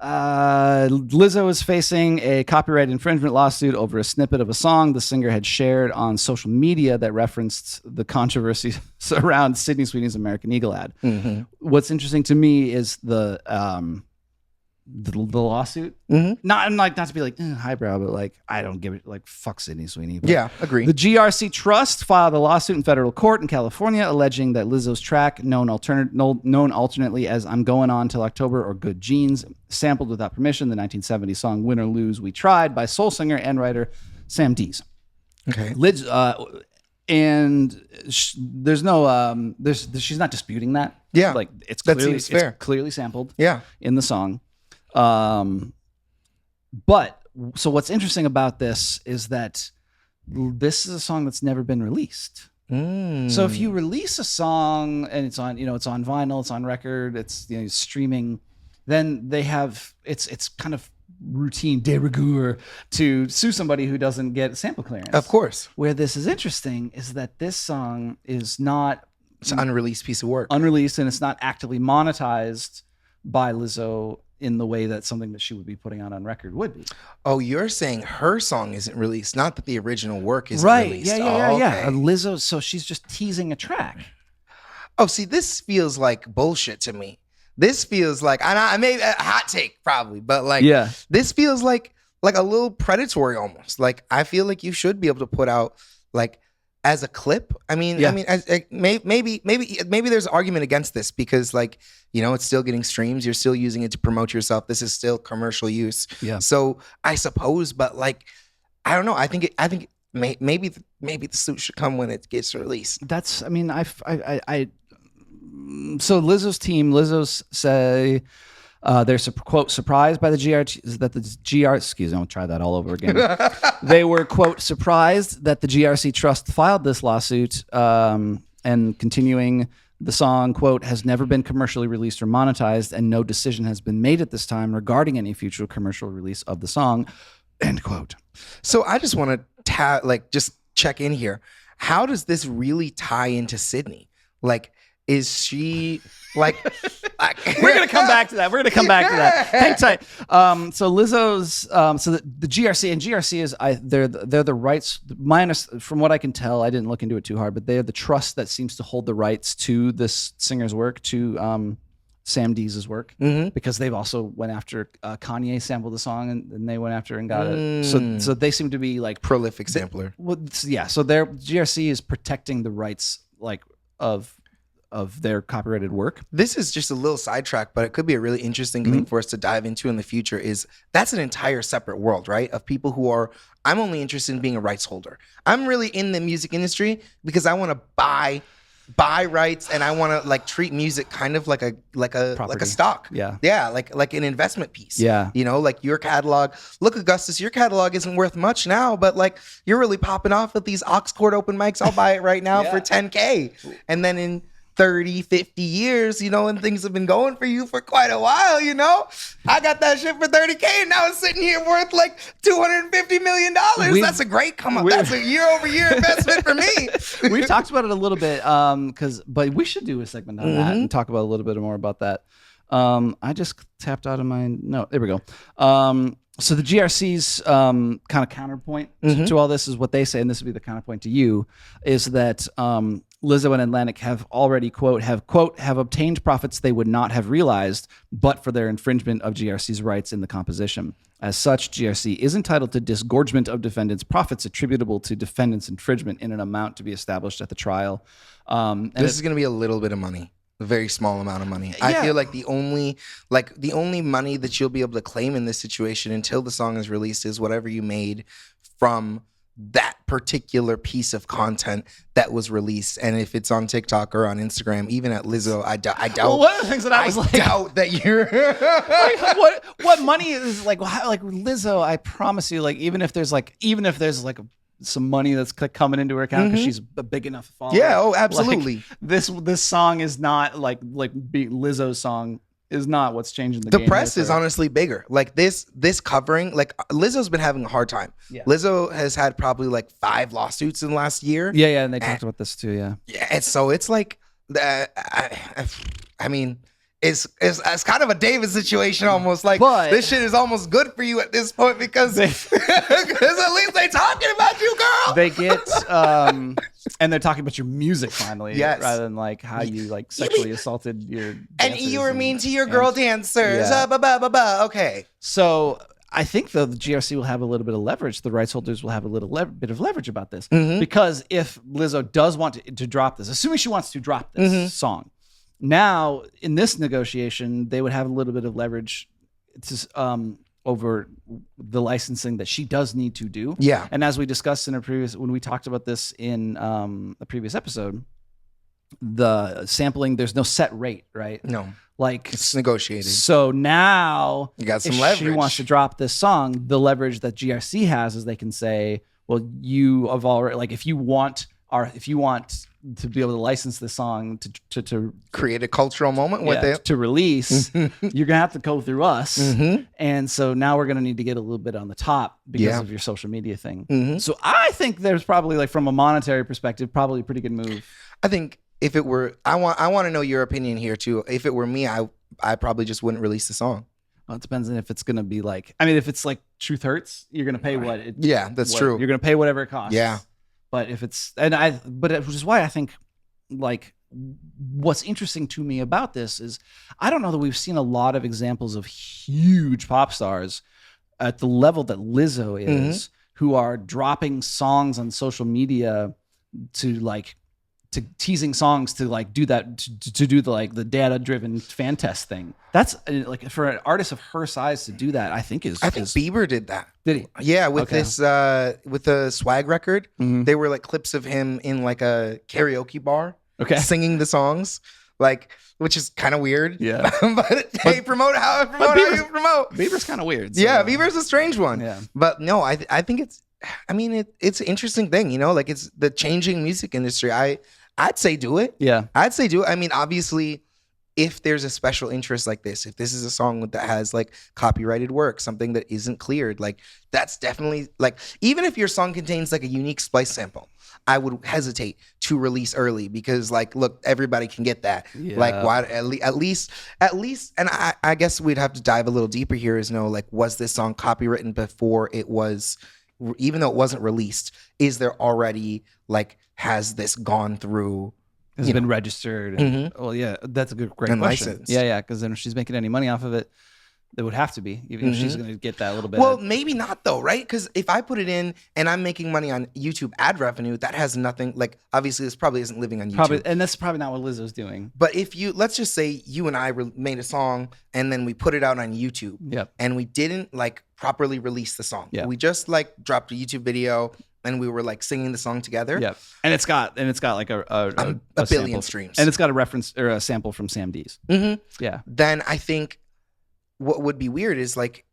Speaker 2: Lizzo is facing a copyright infringement lawsuit over a snippet of a song the singer had shared on social media that referenced the controversy around Sydney Sweeney's American Eagle ad.
Speaker 1: Mm-hmm.
Speaker 2: What's interesting to me is the lawsuit.
Speaker 1: Mm-hmm.
Speaker 2: Not to be like highbrow, but like I don't give it like fuck Sydney Sweeney. But
Speaker 1: Yeah, agree.
Speaker 2: the GRC Trust filed a lawsuit in federal court in California alleging that Lizzo's track, known alternately as "I'm Going On Till October" or "Good Jeans," sampled without permission the 1970 song "Win or Lose We Tried" by soul singer and writer Sam Dees.
Speaker 1: Okay.
Speaker 2: There's no she's not disputing that.
Speaker 1: Yeah,
Speaker 2: like it's
Speaker 1: that
Speaker 2: clearly
Speaker 1: seems fair.
Speaker 2: it's clearly sampled.
Speaker 1: Yeah.
Speaker 2: In the song. But so what's interesting about this is that this is a song that's never been released. So if you release a song and it's on vinyl, it's on record, it's streaming, then they have it's kind of routine de rigueur to sue somebody who doesn't get sample clearance.
Speaker 1: Of course.
Speaker 2: Where this is interesting is that this song is not
Speaker 1: It's an unreleased piece of work.
Speaker 2: unreleased and it's not actively monetized by Lizzo in the way that something that she would be putting out on record would be.
Speaker 1: Oh, you're saying her song isn't released, not that the original work is
Speaker 2: Right.
Speaker 1: released.
Speaker 2: Yeah.
Speaker 1: Okay.
Speaker 2: Lizzo, so she's just teasing a track.
Speaker 1: Oh, see, this feels like bullshit to me. This feels like, I may a hot take probably, but like,
Speaker 2: Yeah.
Speaker 1: this feels like a little predatory almost. Like, I feel like you should be able to put out like as a clip. I mean,
Speaker 2: Yeah.
Speaker 1: maybe there's an argument against this because like, it's still getting streams. You're still using it to promote yourself. This is still commercial use.
Speaker 2: Yeah.
Speaker 1: So I suppose, but like, I don't know. I think maybe the suit should come when it gets released.
Speaker 2: That's, I mean, so Lizzo's say they're quote surprised by the excuse me, I'll try that all over again. They were quote surprised that the GRC Trust filed this lawsuit and continuing the song quote has never been commercially released or monetized and no decision has been made at this time regarding any future commercial release of the song end quote.
Speaker 1: So I just want to just check in here. How does this really tie into Sydney? Like, is she like?
Speaker 2: We're gonna come back to that. Hang tight. So Lizzo's, so the GRC and GRC is they're the rights. From what I can tell, I didn't look into it too hard, but they are the trust that seems to hold the rights to this singer's work, to Sam Dees' work, because they've also went after Kanye sampled the song and they went after and got it. So they seem to be like
Speaker 1: prolific sampler.
Speaker 2: Yeah. So their GRC is protecting the rights like of their copyrighted work.
Speaker 1: This is just a little sidetrack, but it could be a really interesting thing for us to dive into in the future. Is that's an entire separate world, right? Of people who are, I'm only interested in being a rights holder. I'm really in the music industry because I want to buy buy rights and I want to like treat music kind of like a
Speaker 2: Property.
Speaker 1: stock.
Speaker 2: Yeah.
Speaker 1: Like an investment piece.
Speaker 2: Yeah.
Speaker 1: You know, like your catalog. Look, Augustus, your catalog isn't worth much now, but like you're really popping off at these aux cord open mics. I'll buy it right now for $10K. And then in 30, 50 years, you know, and things have been going for you for quite a while, you know, I got that shit for $30K and now it's sitting here worth like $250 million. That's a great come up. That's a year-over-year investment for me.
Speaker 2: We've talked about it a little bit, but we should do a segment on that and talk about a little bit more about that. I just tapped out of my note. There we go. So the GRC's kind of counterpoint to all this is what they say, and this would be the counterpoint to you, is that Lizzo and Atlantic have already, quote, have obtained profits they would not have realized but for their infringement of GRC's rights in the composition. As such, GRC is entitled to disgorgement of defendants' profits attributable to defendants' infringement in an amount to be established at the trial.
Speaker 1: This is going to be a little bit of money. A very small amount of money. I feel like the only money that you'll be able to claim in this situation until the song is released is whatever you made from that particular piece of content that was released. And if it's on TikTok or on Instagram, even at Lizzo, I doubt.
Speaker 2: Well, one of the things that I
Speaker 1: doubt that you're
Speaker 2: like, what money is like Lizzo, I promise you, like even if there's some money that's coming into her account because she's a big enough follower.
Speaker 1: Yeah, oh, absolutely.
Speaker 2: Like, this song is not Lizzo's song is not what's changing the game.
Speaker 1: The press is honestly bigger. Like this covering, like Lizzo's been having a hard time.
Speaker 2: Yeah.
Speaker 1: Lizzo has had probably like 5 lawsuits in the last year.
Speaker 2: Yeah, and they talked about this too. Yeah.
Speaker 1: Yeah, and so it's like, I mean. It's kind of a David situation almost. Like,
Speaker 2: but
Speaker 1: this shit is almost good for you at this point because at least they talking about you, girl.
Speaker 2: They get and they're talking about your music finally, rather than like how you like sexually assaulted your
Speaker 1: and you were mean to your girl dancers. Okay.
Speaker 2: So I think though the GRC will have a little bit of leverage. The rights holders will have a little bit of leverage about this because if Lizzo does want to drop this, assuming she wants to drop this song. Now, in this negotiation, they would have a little bit of leverage over the licensing that she does need to do.
Speaker 1: Yeah.
Speaker 2: And as we discussed when we talked about this in a previous episode, the sampling, there's no set rate, right?
Speaker 1: No.
Speaker 2: Like
Speaker 1: it's negotiated.
Speaker 2: So now,
Speaker 1: you got some
Speaker 2: if
Speaker 1: leverage.
Speaker 2: she wants to drop this song, the leverage that GRC has is they can say, well, you have already, like, if you want to be able to license the song to
Speaker 1: create a cultural moment with it
Speaker 2: to release, you're gonna have to go through us, and so now we're gonna need to get a little bit on the top because of your social media thing. So I think there's probably, like, from a monetary perspective, probably a pretty good move.
Speaker 1: I think if it were, I want to know your opinion here too. If it were me, I probably just wouldn't release the song.
Speaker 2: Well, it depends on if it's gonna be like, I mean, if it's like Truth Hurts, you're gonna pay what it.
Speaker 1: Yeah, that's true.
Speaker 2: You're gonna pay whatever it costs.
Speaker 1: Yeah.
Speaker 2: But if it's, which is why I think, like, what's interesting to me about this is I don't know that we've seen a lot of examples of huge pop stars at the level that Lizzo is, who are dropping songs on social media to teasing songs to like do that to do the data driven fan test thing. That's like, for an artist of her size to do that, I think
Speaker 1: Bieber did that.
Speaker 2: Did he?
Speaker 1: Yeah, with this with the Swag record, they were like clips of him in like a karaoke bar, singing the songs, like, which is kind of weird.
Speaker 2: Yeah,
Speaker 1: but hey, promote how you promote.
Speaker 2: Bieber's kind of weird. So.
Speaker 1: Yeah, Bieber's a strange one.
Speaker 2: Yeah,
Speaker 1: but no, I think it's an interesting thing. You know, like, it's the changing music industry. I'd say do it.
Speaker 2: Yeah,
Speaker 1: I'd say do it. I mean, obviously, if there's a special interest like this, if this is a song that has like copyrighted work, something that isn't cleared, like, that's definitely, like, even if your song contains like a unique splice sample, I would hesitate to release early because, like, look, everybody can get that. Yeah. Like, why at least, and I guess we'd have to dive a little deeper here is know, like, was this song copywritten before it was, even though it wasn't released, is there already, like, has this gone through?
Speaker 2: Has been registered. And, well, yeah, that's a great question.
Speaker 1: Licensed.
Speaker 2: Yeah, because then if she's making any money off of it, it would have to be, even if she's going to get that little bit.
Speaker 1: Well, maybe not though, right? Because if I put it in and I'm making money on YouTube ad revenue, that has nothing, like, obviously this probably isn't living on YouTube.
Speaker 2: And that's probably not what Lizzo's doing.
Speaker 1: But if let's just say you and I made a song and then we put it out on YouTube, and we didn't like properly release the song. Yeah. We just like dropped a YouTube video and we were like singing the song together.
Speaker 2: Yep. And it's got like a
Speaker 1: billion
Speaker 2: sample,
Speaker 1: streams.
Speaker 2: and it's got a reference or a sample from Sam D's.
Speaker 1: Mm-hmm.
Speaker 2: Yeah.
Speaker 1: Then I think what would be weird is like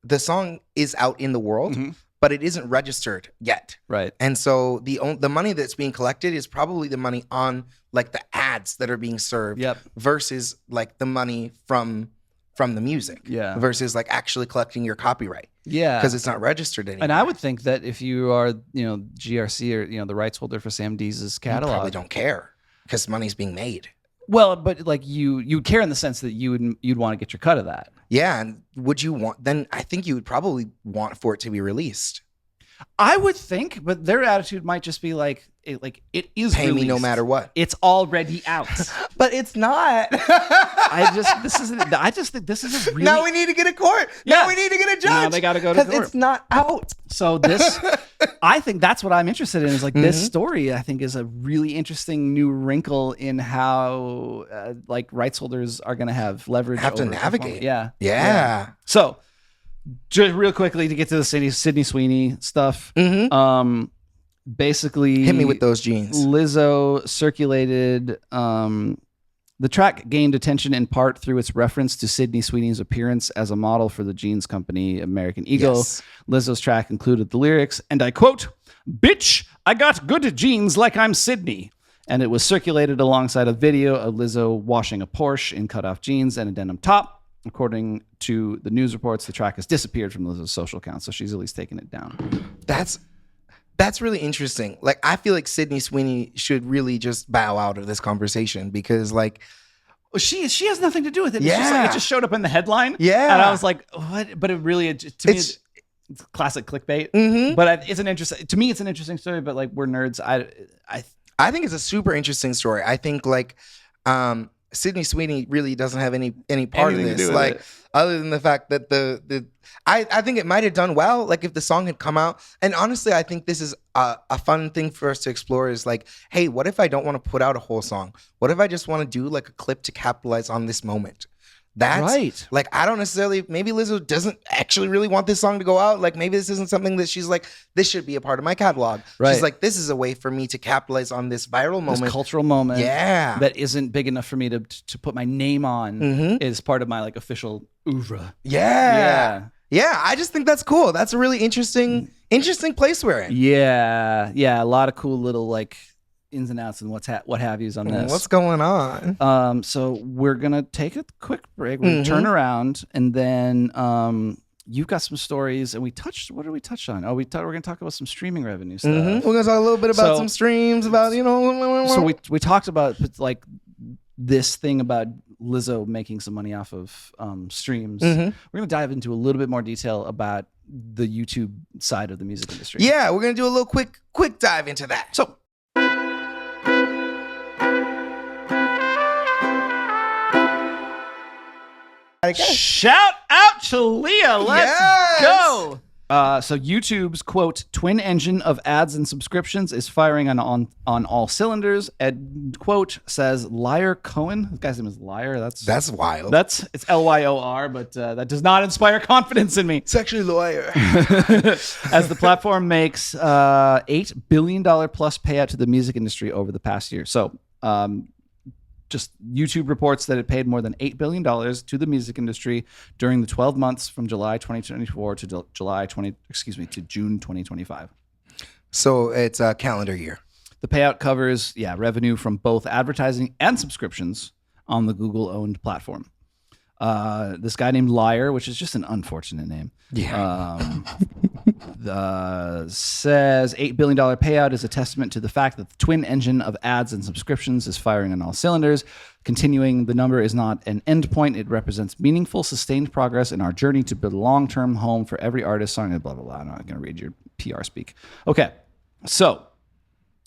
Speaker 1: the song is out in the world, but it isn't registered yet.
Speaker 2: Right.
Speaker 1: And so the money that's being collected is probably the money on like the ads that are being served versus like the money from the music versus like actually collecting your copyright. Yeah. Because it's not registered anymore.
Speaker 2: And I would think that if you are, GRC or, the rights holder for Sam D's catalog.
Speaker 1: You probably don't care because money's being made.
Speaker 2: Well, but like you'd care in the sense that you'd want to get your cut of that.
Speaker 1: Yeah. And would you want, then I think you would probably want for it to be released.
Speaker 2: I would think, but their attitude might just be like it is
Speaker 1: pay
Speaker 2: released.
Speaker 1: Me no matter what.
Speaker 2: It's already out.
Speaker 1: But it's not.
Speaker 2: I just think this is a really.
Speaker 1: Now we need to get a court. Now we need to get a judge.
Speaker 2: Now they got to go to court.
Speaker 1: It's not out.
Speaker 2: So this, I think that's what I'm interested in. Is like this story. I think is a really interesting new wrinkle in how like rights holders are going to have leverage.
Speaker 1: Have to navigate.
Speaker 2: Yeah. So. Just real quickly to get to the Sydney Sweeney stuff. Basically,
Speaker 1: hit me with those jeans.
Speaker 2: Lizzo circulated. The track gained attention in part through its reference to Sydney Sweeney's appearance as a model for the jeans company American Eagle.
Speaker 1: Yes.
Speaker 2: Lizzo's track included the lyrics, and I quote, "Bitch, I got good jeans like I'm Sydney." And it was circulated alongside a video of Lizzo washing a Porsche in cutoff jeans and a denim top. According to the news reports, the track has disappeared from Lizzo's social account, so she's at least taken it down.
Speaker 1: That's really interesting. Like, I feel like Sydney Sweeney should really just bow out of this conversation because, like,
Speaker 2: she has nothing to do with it.
Speaker 1: Yeah.
Speaker 2: It's just like, it just showed up in the headline.
Speaker 1: Yeah.
Speaker 2: And I was like, what? But it really, to me, it's classic clickbait. But it's an interesting story, but like, we're nerds.
Speaker 1: I think it's a super interesting story. I think like, Sydney Sweeney really doesn't have any part
Speaker 2: Anything
Speaker 1: of this, like other than the fact that I think it might have done well, like if the song had come out. And honestly, I think this is a fun thing for us to explore. Is like, hey, what if I don't want to put out a whole song? What if I just want to do like a clip to capitalize on this moment? That's
Speaker 2: right.
Speaker 1: Like, I don't necessarily, maybe Lizzo doesn't actually really want this song to go out. Like, maybe this isn't something that she's like, this should be a part of my catalog.
Speaker 2: Right.
Speaker 1: She's like, this is a way for me to capitalize on this viral moment.
Speaker 2: This cultural moment.
Speaker 1: Yeah.
Speaker 2: That isn't big enough for me to put my name on is part of my like official oeuvre.
Speaker 1: Yeah. I just think that's cool. That's a really interesting place we're in.
Speaker 2: Yeah. A lot of cool little like ins and outs and what have yous on this.
Speaker 1: What's going on?
Speaker 2: So we're gonna take a quick break. We're gonna turn around, and then you've got some stories. And what did we touch on? Oh, we're gonna talk about some streaming revenue stuff.
Speaker 1: We're gonna talk a little bit about some streams, about
Speaker 2: So we talked about like this thing about Lizzo making some money off of streams. We're gonna dive into a little bit more detail about the YouTube side of the music industry.
Speaker 1: Yeah, we're gonna do a little quick dive into that.
Speaker 2: So. Shout out to Leah. Let's go. So YouTube's quote twin engine of ads and subscriptions is firing on all cylinders. And quote says Lyor Cohen. This guy's name is Lyor.
Speaker 1: That's wild.
Speaker 2: It's Lyor, but that does not inspire confidence in me.
Speaker 1: It's actually Lawyer.
Speaker 2: As the platform makes $8 billion plus payout to the music industry over the past year. So just YouTube reports that it paid more than $8 billion to the music industry during the 12 months from July 2024 to June 2025. So
Speaker 1: it's a calendar year.
Speaker 2: The payout covers revenue from both advertising and subscriptions on the Google-owned platform. This guy named Lyor, which is just an unfortunate name, says $8 billion payout is a testament to the fact that the twin engine of ads and subscriptions is firing on all cylinders. Continuing, the number is not an end point. It represents meaningful, sustained progress in our journey to build a long-term home for every artist, song, and blah, blah, blah. I'm not going to read your PR speak. Okay, so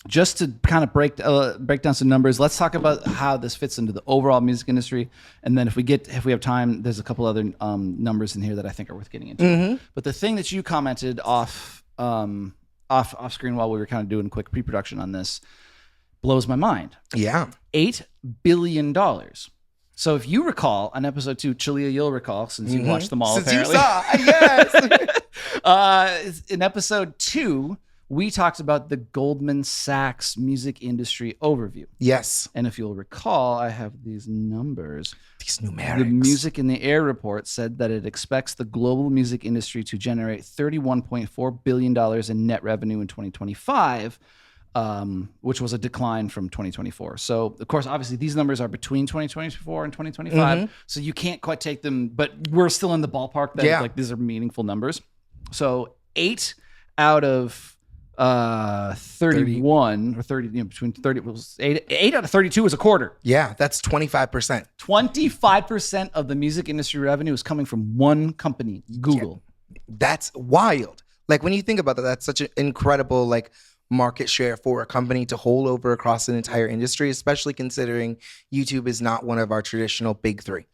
Speaker 2: just to kind of break down some numbers, let's talk about how this fits into the overall music industry. And then if we have time, there's a couple other numbers in here that I think are worth getting into. But the thing that you commented off screen while we were kind of doing quick pre-production on this blows my mind.
Speaker 1: Yeah.
Speaker 2: $8 billion. So if you recall on episode 2, Chalia, you'll recall since you watched them all.
Speaker 1: Since
Speaker 2: apparently.
Speaker 1: you saw, yes.
Speaker 2: In episode 2, we talked about the Goldman Sachs music industry overview.
Speaker 1: Yes.
Speaker 2: And if you'll recall, I have these numbers.
Speaker 1: These numerics.
Speaker 2: The Music in the Air report said that it expects the global music industry to generate $31.4 billion in net revenue in 2025, which was a decline from 2024. So, of course, obviously, these numbers are between 2024 and 2025. So you can't quite take them, but we're still in the ballpark that like these are meaningful numbers. So 8 out of 31 or 30, between 30, it was 8 out of 32 is a quarter.
Speaker 1: Yeah, that's 25%.
Speaker 2: 25% of the music industry revenue is coming from one company, Google.
Speaker 1: Yeah, that's wild. Like when you think about that, that's such an incredible like market share for a company to hold over across an entire industry, especially considering YouTube is not one of our traditional big three.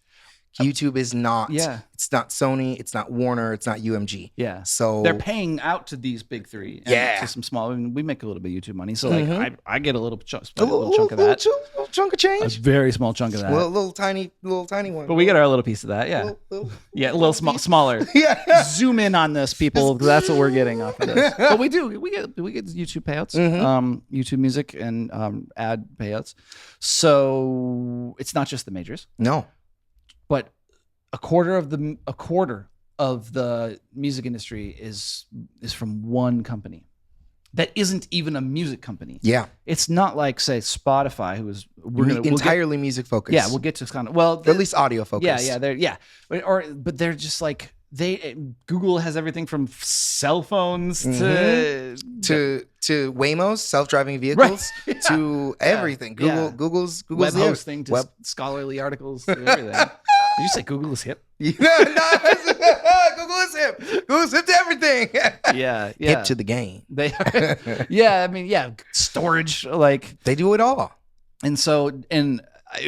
Speaker 1: YouTube is not, it's not Sony, it's not Warner, it's not UMG.
Speaker 2: Yeah.
Speaker 1: So
Speaker 2: they're paying out to these big three. And to some small, I mean, we make a little bit of YouTube money. So like I get a little chunk of that.
Speaker 1: Little chunk of change.
Speaker 2: A very small chunk of that.
Speaker 1: Little tiny one.
Speaker 2: But we get our little piece of that. Yeah. A little smaller.
Speaker 1: Yeah.
Speaker 2: Zoom in on this, people. That's what we're getting off of this. But we do. We get YouTube payouts, YouTube music and ad payouts. So it's not just the majors.
Speaker 1: No.
Speaker 2: But a quarter of the music industry is from one company that isn't even a music company.
Speaker 1: Yeah,
Speaker 2: it's not like say Spotify, who is
Speaker 1: entirely music focused.
Speaker 2: Yeah, we'll get to kind of
Speaker 1: or at least audio focused.
Speaker 2: But they're just like Google has everything from cell phones to
Speaker 1: Waymos, self-driving vehicles, to everything. Google's
Speaker 2: web
Speaker 1: hip.
Speaker 2: hosting to scholarly articles to everything. Did you say Google is hip?
Speaker 1: Google is hip. Google's hip to everything.
Speaker 2: Hip
Speaker 1: to the game.
Speaker 2: They are. Storage, like
Speaker 1: they do it all.
Speaker 2: And so,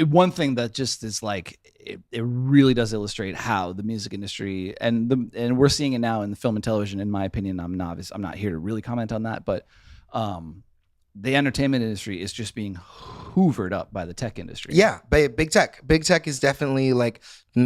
Speaker 2: one thing that just is like, it really does illustrate how the music industry and we're seeing it now in the film and television. In my opinion, I'm not here to really comment on that, but the entertainment industry is just being hoovered up by the tech industry.
Speaker 1: Yeah, big tech. Big tech is definitely like,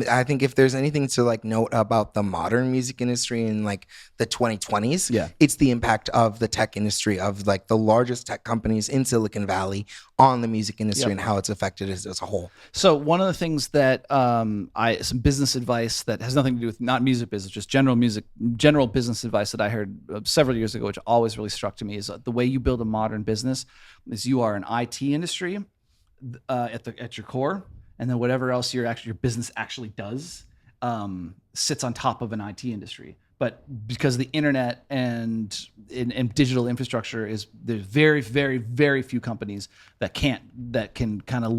Speaker 1: I think if there's anything to like note about the modern music industry in like the 2020s, it's the impact of the tech industry, of like the largest tech companies in Silicon Valley on the music industry and how it's affected as a whole. So
Speaker 2: one of the things that some business advice that has nothing to do with not music business, just general business advice that I heard several years ago, which always really struck to me, is the way you build a modern business is you are an IT industry at your core. And then whatever else your business actually does sits on top of an IT industry. But because the internet and digital infrastructure there's very, very, very few companies that can kind of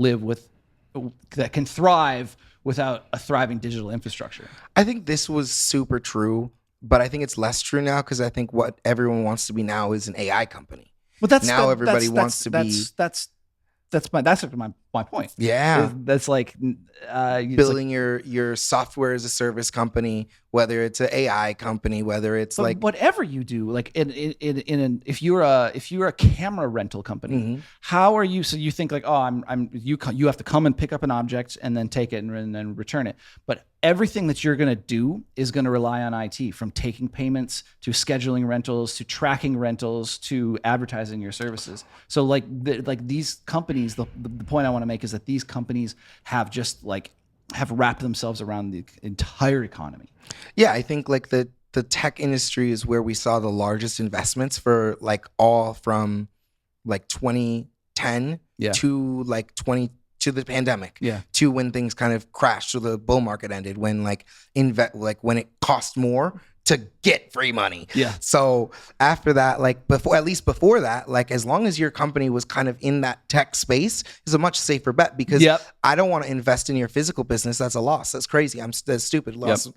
Speaker 2: that can thrive without a thriving digital infrastructure.
Speaker 1: I think this was super true, but I think it's less true now because I think what everyone wants to be now is an AI company.
Speaker 2: But
Speaker 1: everybody wants to be.
Speaker 2: That's my point.
Speaker 1: Yeah,
Speaker 2: that's like
Speaker 1: building your software as a service company, whether it's an AI company, whether it's like
Speaker 2: whatever you do, like if you're a camera rental company, how are you? So you think like, oh, you have to come and pick up an object and then take it and then return it, but everything that you're going to do is going to rely on IT, from taking payments to scheduling rentals to tracking rentals to advertising your services. So like these companies, the point I want to make is that these companies have wrapped themselves around the entire economy.
Speaker 1: Yeah, I think like the tech industry is where we saw the largest investments for like all from like 2010 to like to the pandemic, to when things kind of crashed, so the bull market ended, when when it cost more to get free money. Yeah. So after that, before that, like as long as your company was kind of in that tech space, is a much safer bet, because I don't want to invest in your physical business. That's a loss. That's crazy. That's stupid loss.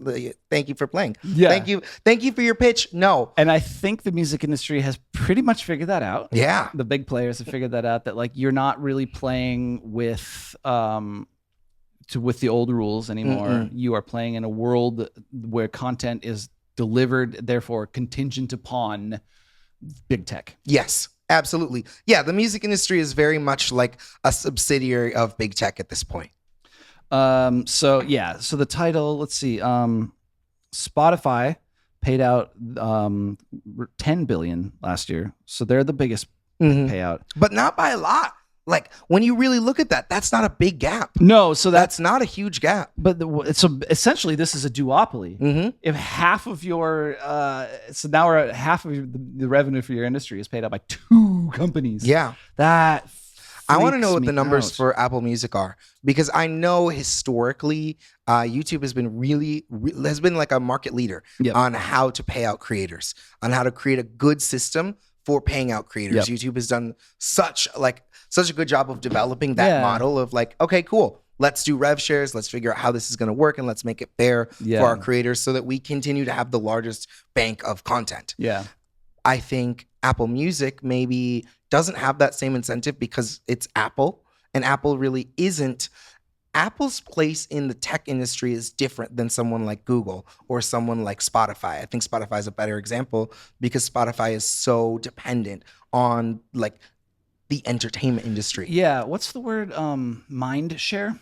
Speaker 1: Thank you for playing. Yeah. Thank you for your pitch. No.
Speaker 2: And I think the music industry has pretty much figured that out.
Speaker 1: Yeah.
Speaker 2: The big players have figured that out, that like you're not really playing with the old rules anymore. You are playing in a world where content is delivered, therefore contingent upon big tech.
Speaker 1: Yes, absolutely. Yeah, the music industry is very much like a subsidiary of big tech at this point.
Speaker 2: So the title, let's see. Spotify paid out 10 billion last year. So they're the biggest payout.
Speaker 1: But not by a lot. Like when you really look at that, that's not a big gap.
Speaker 2: No, so
Speaker 1: That's not a huge gap.
Speaker 2: But so essentially, this is a duopoly. If half of your, so now we're at half of the revenue for your industry is paid out by 2 companies.
Speaker 1: Yeah.
Speaker 2: That
Speaker 1: I want to know what
Speaker 2: freaks
Speaker 1: the
Speaker 2: me
Speaker 1: numbers
Speaker 2: out.
Speaker 1: for Apple Music are, because I know historically YouTube has been has been like a market leader
Speaker 2: Yep.
Speaker 1: on how to pay out creators, on how to create a good system for paying out creators.
Speaker 2: Yep.
Speaker 1: YouTube has done such a good job of developing that
Speaker 2: Yeah.
Speaker 1: model of like, okay, cool. Let's do rev shares. Let's figure out how this is going to work, and let's make it fair
Speaker 2: Yeah.
Speaker 1: for our creators so that we continue to have the largest bank of content.
Speaker 2: Yeah.
Speaker 1: I think Apple Music maybe doesn't have that same incentive because it's Apple, and Apple really isn't. Apple's place in the tech industry is different than someone like Google or someone like Spotify. I think Spotify is a better example because Spotify is so dependent on like the entertainment industry.
Speaker 2: Yeah. What's the word? Mind share.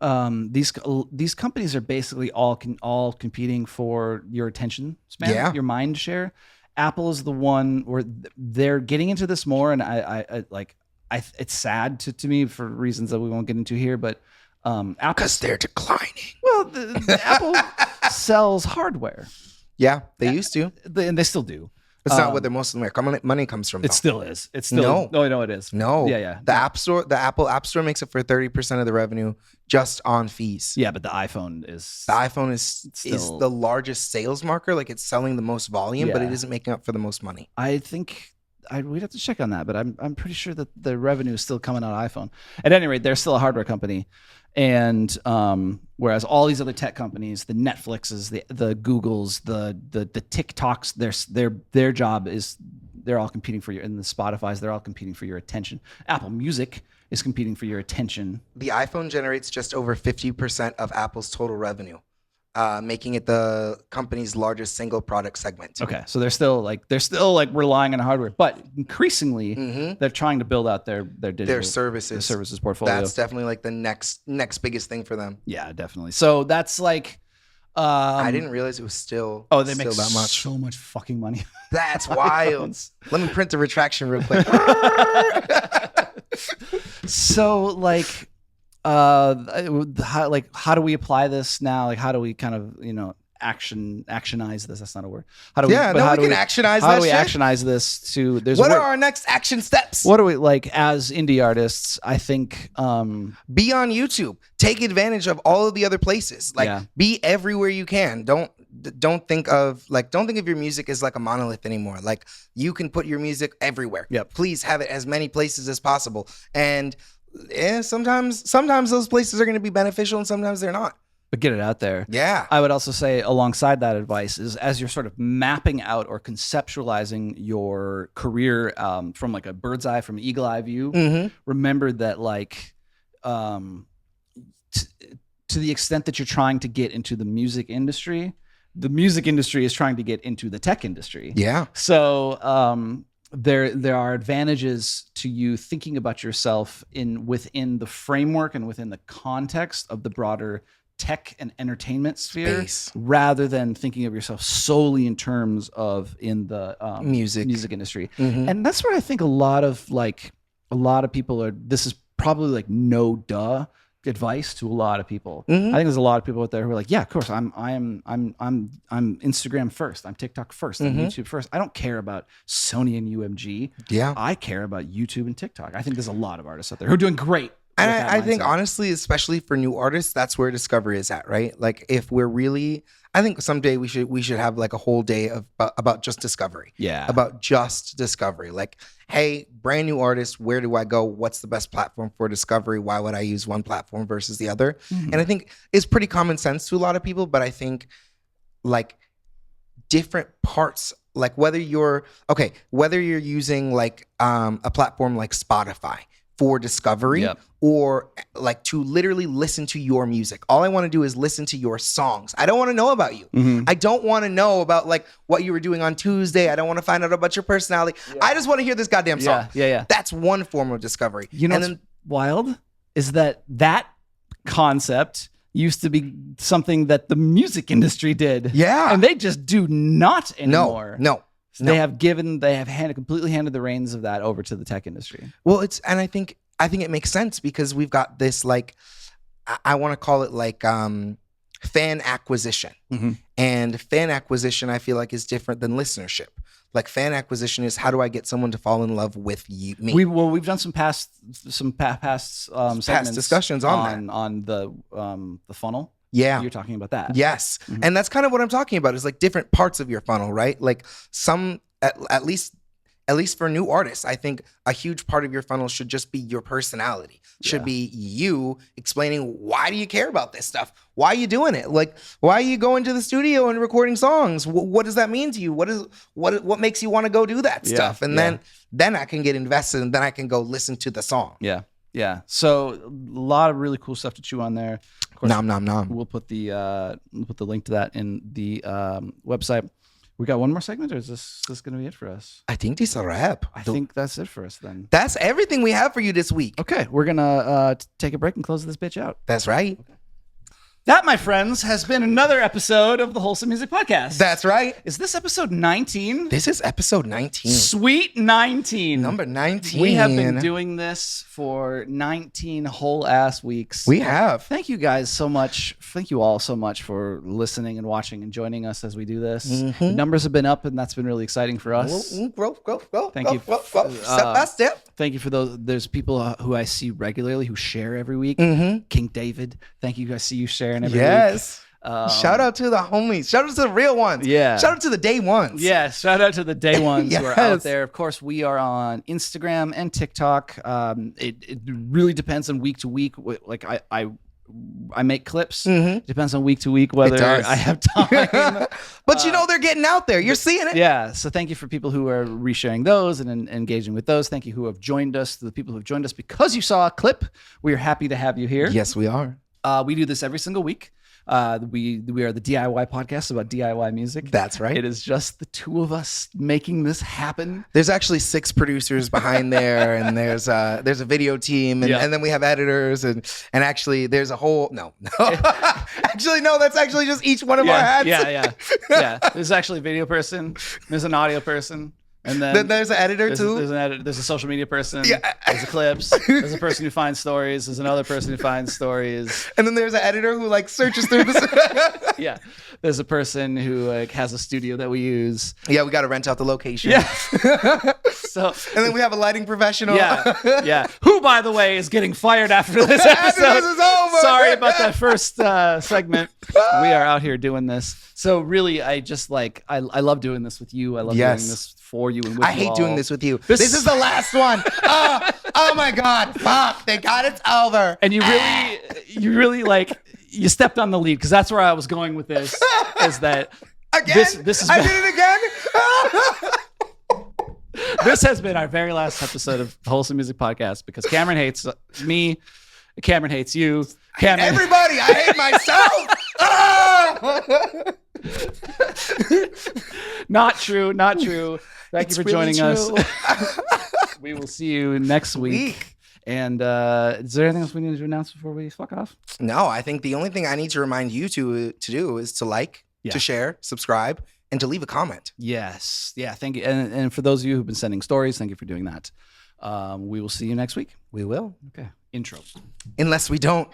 Speaker 2: These companies are basically all competing for your attention span,
Speaker 1: Yeah.
Speaker 2: your mind share. Apple is the one where they're getting into this more, and I it's sad to me for reasons that we won't get into here, but Apple,
Speaker 1: Because they're declining.
Speaker 2: well, the Apple sells hardware,
Speaker 1: Yeah, they used to.
Speaker 2: and they still do.
Speaker 1: It's not what their most of their money comes from.
Speaker 2: It
Speaker 1: though.
Speaker 2: still is. It's still no, it is.
Speaker 1: No.
Speaker 2: Yeah.
Speaker 1: The Apple App Store makes up for 30% of the revenue just on fees.
Speaker 2: Yeah, but the iPhone is
Speaker 1: The iPhone is
Speaker 2: Still-
Speaker 1: the largest sales marker. Like it's selling the most volume, but
Speaker 2: Yeah.
Speaker 1: it isn't making up for the most money.
Speaker 2: I think we'd have to check on that, but I'm pretty sure that the revenue is still coming out of iPhone. At any rate, they're still a hardware company, and whereas all these other tech companies, the Netflixes, the Googles, the TikToks, their job is they're all competing for your, and the Spotify's, they're all competing for your attention. Apple Music is competing for your attention.
Speaker 1: The iPhone generates just over 50% of Apple's total revenue, making it the company's largest single product segment.
Speaker 2: Okay, so they're still relying on hardware, but increasingly they're trying to build out their digital
Speaker 1: Their services.
Speaker 2: their services portfolio.
Speaker 1: That's definitely like the next biggest thing for them.
Speaker 2: Yeah, definitely. So that's like
Speaker 1: I didn't realize it was still
Speaker 2: they make
Speaker 1: that much.
Speaker 2: so much fucking money.
Speaker 1: That's wild. Let me print the retraction real quick.
Speaker 2: So like how do we apply this now? Like how do we kind of, actionize this? That's not a word. How do we
Speaker 1: we can actionize
Speaker 2: How
Speaker 1: that
Speaker 2: do we
Speaker 1: shit.
Speaker 2: actionize this to
Speaker 1: What are our next action steps?
Speaker 2: what do we like as indie artists? I think
Speaker 1: Be on YouTube. Take advantage of all of the other places. Like
Speaker 2: Yeah.
Speaker 1: be everywhere you can. Don't think of your music as like a monolith anymore. Like you can put your music everywhere.
Speaker 2: Yep.
Speaker 1: Please have it as many places as possible. And sometimes those places are going to be beneficial and sometimes they're not.
Speaker 2: but get it out there.
Speaker 1: Yeah.
Speaker 2: I would also say alongside that advice is as you're sort of mapping out or conceptualizing your career from like a bird's eye, from eagle eye view, remember that like to the extent that you're trying to get into the music industry is trying to get into the tech industry.
Speaker 1: Yeah.
Speaker 2: So there are advantages to you thinking about yourself within the framework and within the context of the broader tech and entertainment sphere,
Speaker 1: Space.
Speaker 2: rather than thinking of yourself solely in terms of in the
Speaker 1: Music
Speaker 2: industry. And that's where I think a lot of people are. This is probably like no duh advice to a lot of people. I think there's a lot of people out there who are like, yeah, of course, I'm Instagram first, I'm TikTok first, I'm YouTube first. I don't care about Sony and UMG.
Speaker 1: Yeah.
Speaker 2: I care about YouTube and TikTok. I think there's a lot of artists out there who are doing great.
Speaker 1: And
Speaker 2: with that
Speaker 1: I think
Speaker 2: mindset.
Speaker 1: honestly, especially for new artists, that's where discovery is at, right? Like if we're really, I think someday we should have like a whole day of about just discovery.
Speaker 2: Yeah.
Speaker 1: About just discovery. Like, hey, brand new artist, where do I go? What's the best platform for discovery? Why would I use one platform versus the other? And I think it's pretty common sense to a lot of people, but I think like different parts, like whether you're using like a platform like Spotify for discovery,
Speaker 2: Yep.
Speaker 1: or like to literally listen to your music. All I want to do is listen to your songs. I don't want to know about you. I don't want to know about like what you were doing on Tuesday. I don't want to find out about your personality. I just want to hear this goddamn song.
Speaker 2: Yeah.
Speaker 1: That's one form of discovery.
Speaker 2: You know
Speaker 1: and
Speaker 2: what's wild is that concept used to be something that the music industry did.
Speaker 1: Yeah.
Speaker 2: And they just do not anymore.
Speaker 1: No.
Speaker 2: So they have completely handed the reins of that over to the tech industry.
Speaker 1: Well, I think it makes sense because we've got this like, I want to call it like fan acquisition.
Speaker 2: Mm-hmm.
Speaker 1: And fan acquisition, I feel like, is different than listenership. Like fan acquisition is how do I get someone to fall in love with me?
Speaker 2: We've done some past segments
Speaker 1: discussions
Speaker 2: on the funnel.
Speaker 1: Yeah.
Speaker 2: You're talking about that.
Speaker 1: Yes.
Speaker 2: Mm-hmm.
Speaker 1: And that's kind of what I'm talking about is like different parts of your funnel, right? Like at least for new artists, I think a huge part of your funnel should just be your personality. Should be you explaining why do you care about this stuff? Why are you doing it? Like, why are you going to the studio and recording songs? What does that mean to you? What makes you want to go do that stuff? And then I can get invested and then I can go listen to the song.
Speaker 2: Yeah. Yeah. So a lot of really cool stuff to chew on there. Of course,
Speaker 1: nom.
Speaker 2: We'll put the link to that in the website. We got one more segment, or is this going to be it for us?
Speaker 1: I think this is a wrap.
Speaker 2: I think that's it for us then.
Speaker 1: That's everything we have for you this week.
Speaker 2: Okay, we're going to take a break and close this bitch out.
Speaker 1: That's right. Okay.
Speaker 2: That, my friends, has been another episode of the Wholesome Music Podcast.
Speaker 1: That's right.
Speaker 2: Is this episode 19?
Speaker 1: This is episode 19.
Speaker 2: Sweet 19.
Speaker 1: Number 19.
Speaker 2: We have been doing this for 19 whole ass weeks.
Speaker 1: We have.
Speaker 2: Thank you guys so much. Thank you all so much for listening and watching and joining us as we do this. Mm-hmm. The numbers have been up, and that's been really exciting for us.
Speaker 1: Growth.
Speaker 2: Thank you.
Speaker 1: Step by step.
Speaker 2: Thank you for those. There's people who I see regularly who share every week.
Speaker 1: Mm-hmm.
Speaker 2: King David, thank you. I see you sharing every week.
Speaker 1: Shout out to the homies. Shout out to the real ones.
Speaker 2: Yeah.
Speaker 1: Shout out to the day ones.
Speaker 2: Yeah. Shout out to the day ones
Speaker 1: Yes.
Speaker 2: who are out there. Of course, we are on Instagram and TikTok. It really depends on week to week. Like I make clips.
Speaker 1: Mm-hmm.
Speaker 2: Depends on week to week whether I have time.
Speaker 1: But they're getting out there. You're seeing it.
Speaker 2: Yeah. So thank you for people who are resharing those and engaging with those. Thank you who have joined us. To the people who have joined us because you saw a clip. We are happy to have you here.
Speaker 1: Yes, we are.
Speaker 2: We do this every single week. We are the DIY podcast about DIY music.
Speaker 1: That's right.
Speaker 2: It is just the two of us making this happen.
Speaker 1: There's actually 6 producers behind there, and there's a video team, and then we have editors, and actually there's a whole actually no, that's actually just each one of our hats.
Speaker 2: Yeah. There's actually a video person. There's an audio person. And then
Speaker 1: there's an editor too.
Speaker 2: There's an editor. There's a social media person. Yeah. There's a clips. There's a person who finds stories. There's another person who finds stories.
Speaker 1: And then there's an editor who like searches through this.
Speaker 2: Yeah. There's a person who has a studio that we use.
Speaker 1: Yeah, we got to rent out the location.
Speaker 2: Yeah.
Speaker 1: And then we have a lighting professional.
Speaker 2: Yeah. Who, by the way, is getting fired after this episode.
Speaker 1: After this is over.
Speaker 2: Sorry about that first segment. We are out here doing this. So really, I just I love doing this with you. I love doing this for you and with
Speaker 1: I
Speaker 2: you
Speaker 1: hate
Speaker 2: all.
Speaker 1: doing this with you. This is the last one. Oh my God. Fuck. Thank God it's over.
Speaker 2: And you really you stepped on the lead because that's where I was going with this. Is that
Speaker 1: again?
Speaker 2: This is
Speaker 1: I did it again.
Speaker 2: This has been our very last episode of the Wholesome Music Podcast because Cameron hates me. Cameron hates you.
Speaker 1: Everybody, I hate myself.
Speaker 2: Not true. Thank you for joining us. We will see you next week. And is there anything else we need to announce before we fuck off?
Speaker 1: No, I think the only thing I need to remind you to do is to like, to share, subscribe, and to leave a comment.
Speaker 2: Yes. Yeah, thank you. And for those of you who've been sending stories, thank you for doing that. We will see you next week.
Speaker 1: We will.
Speaker 2: Okay. Intro.
Speaker 1: Unless we don't.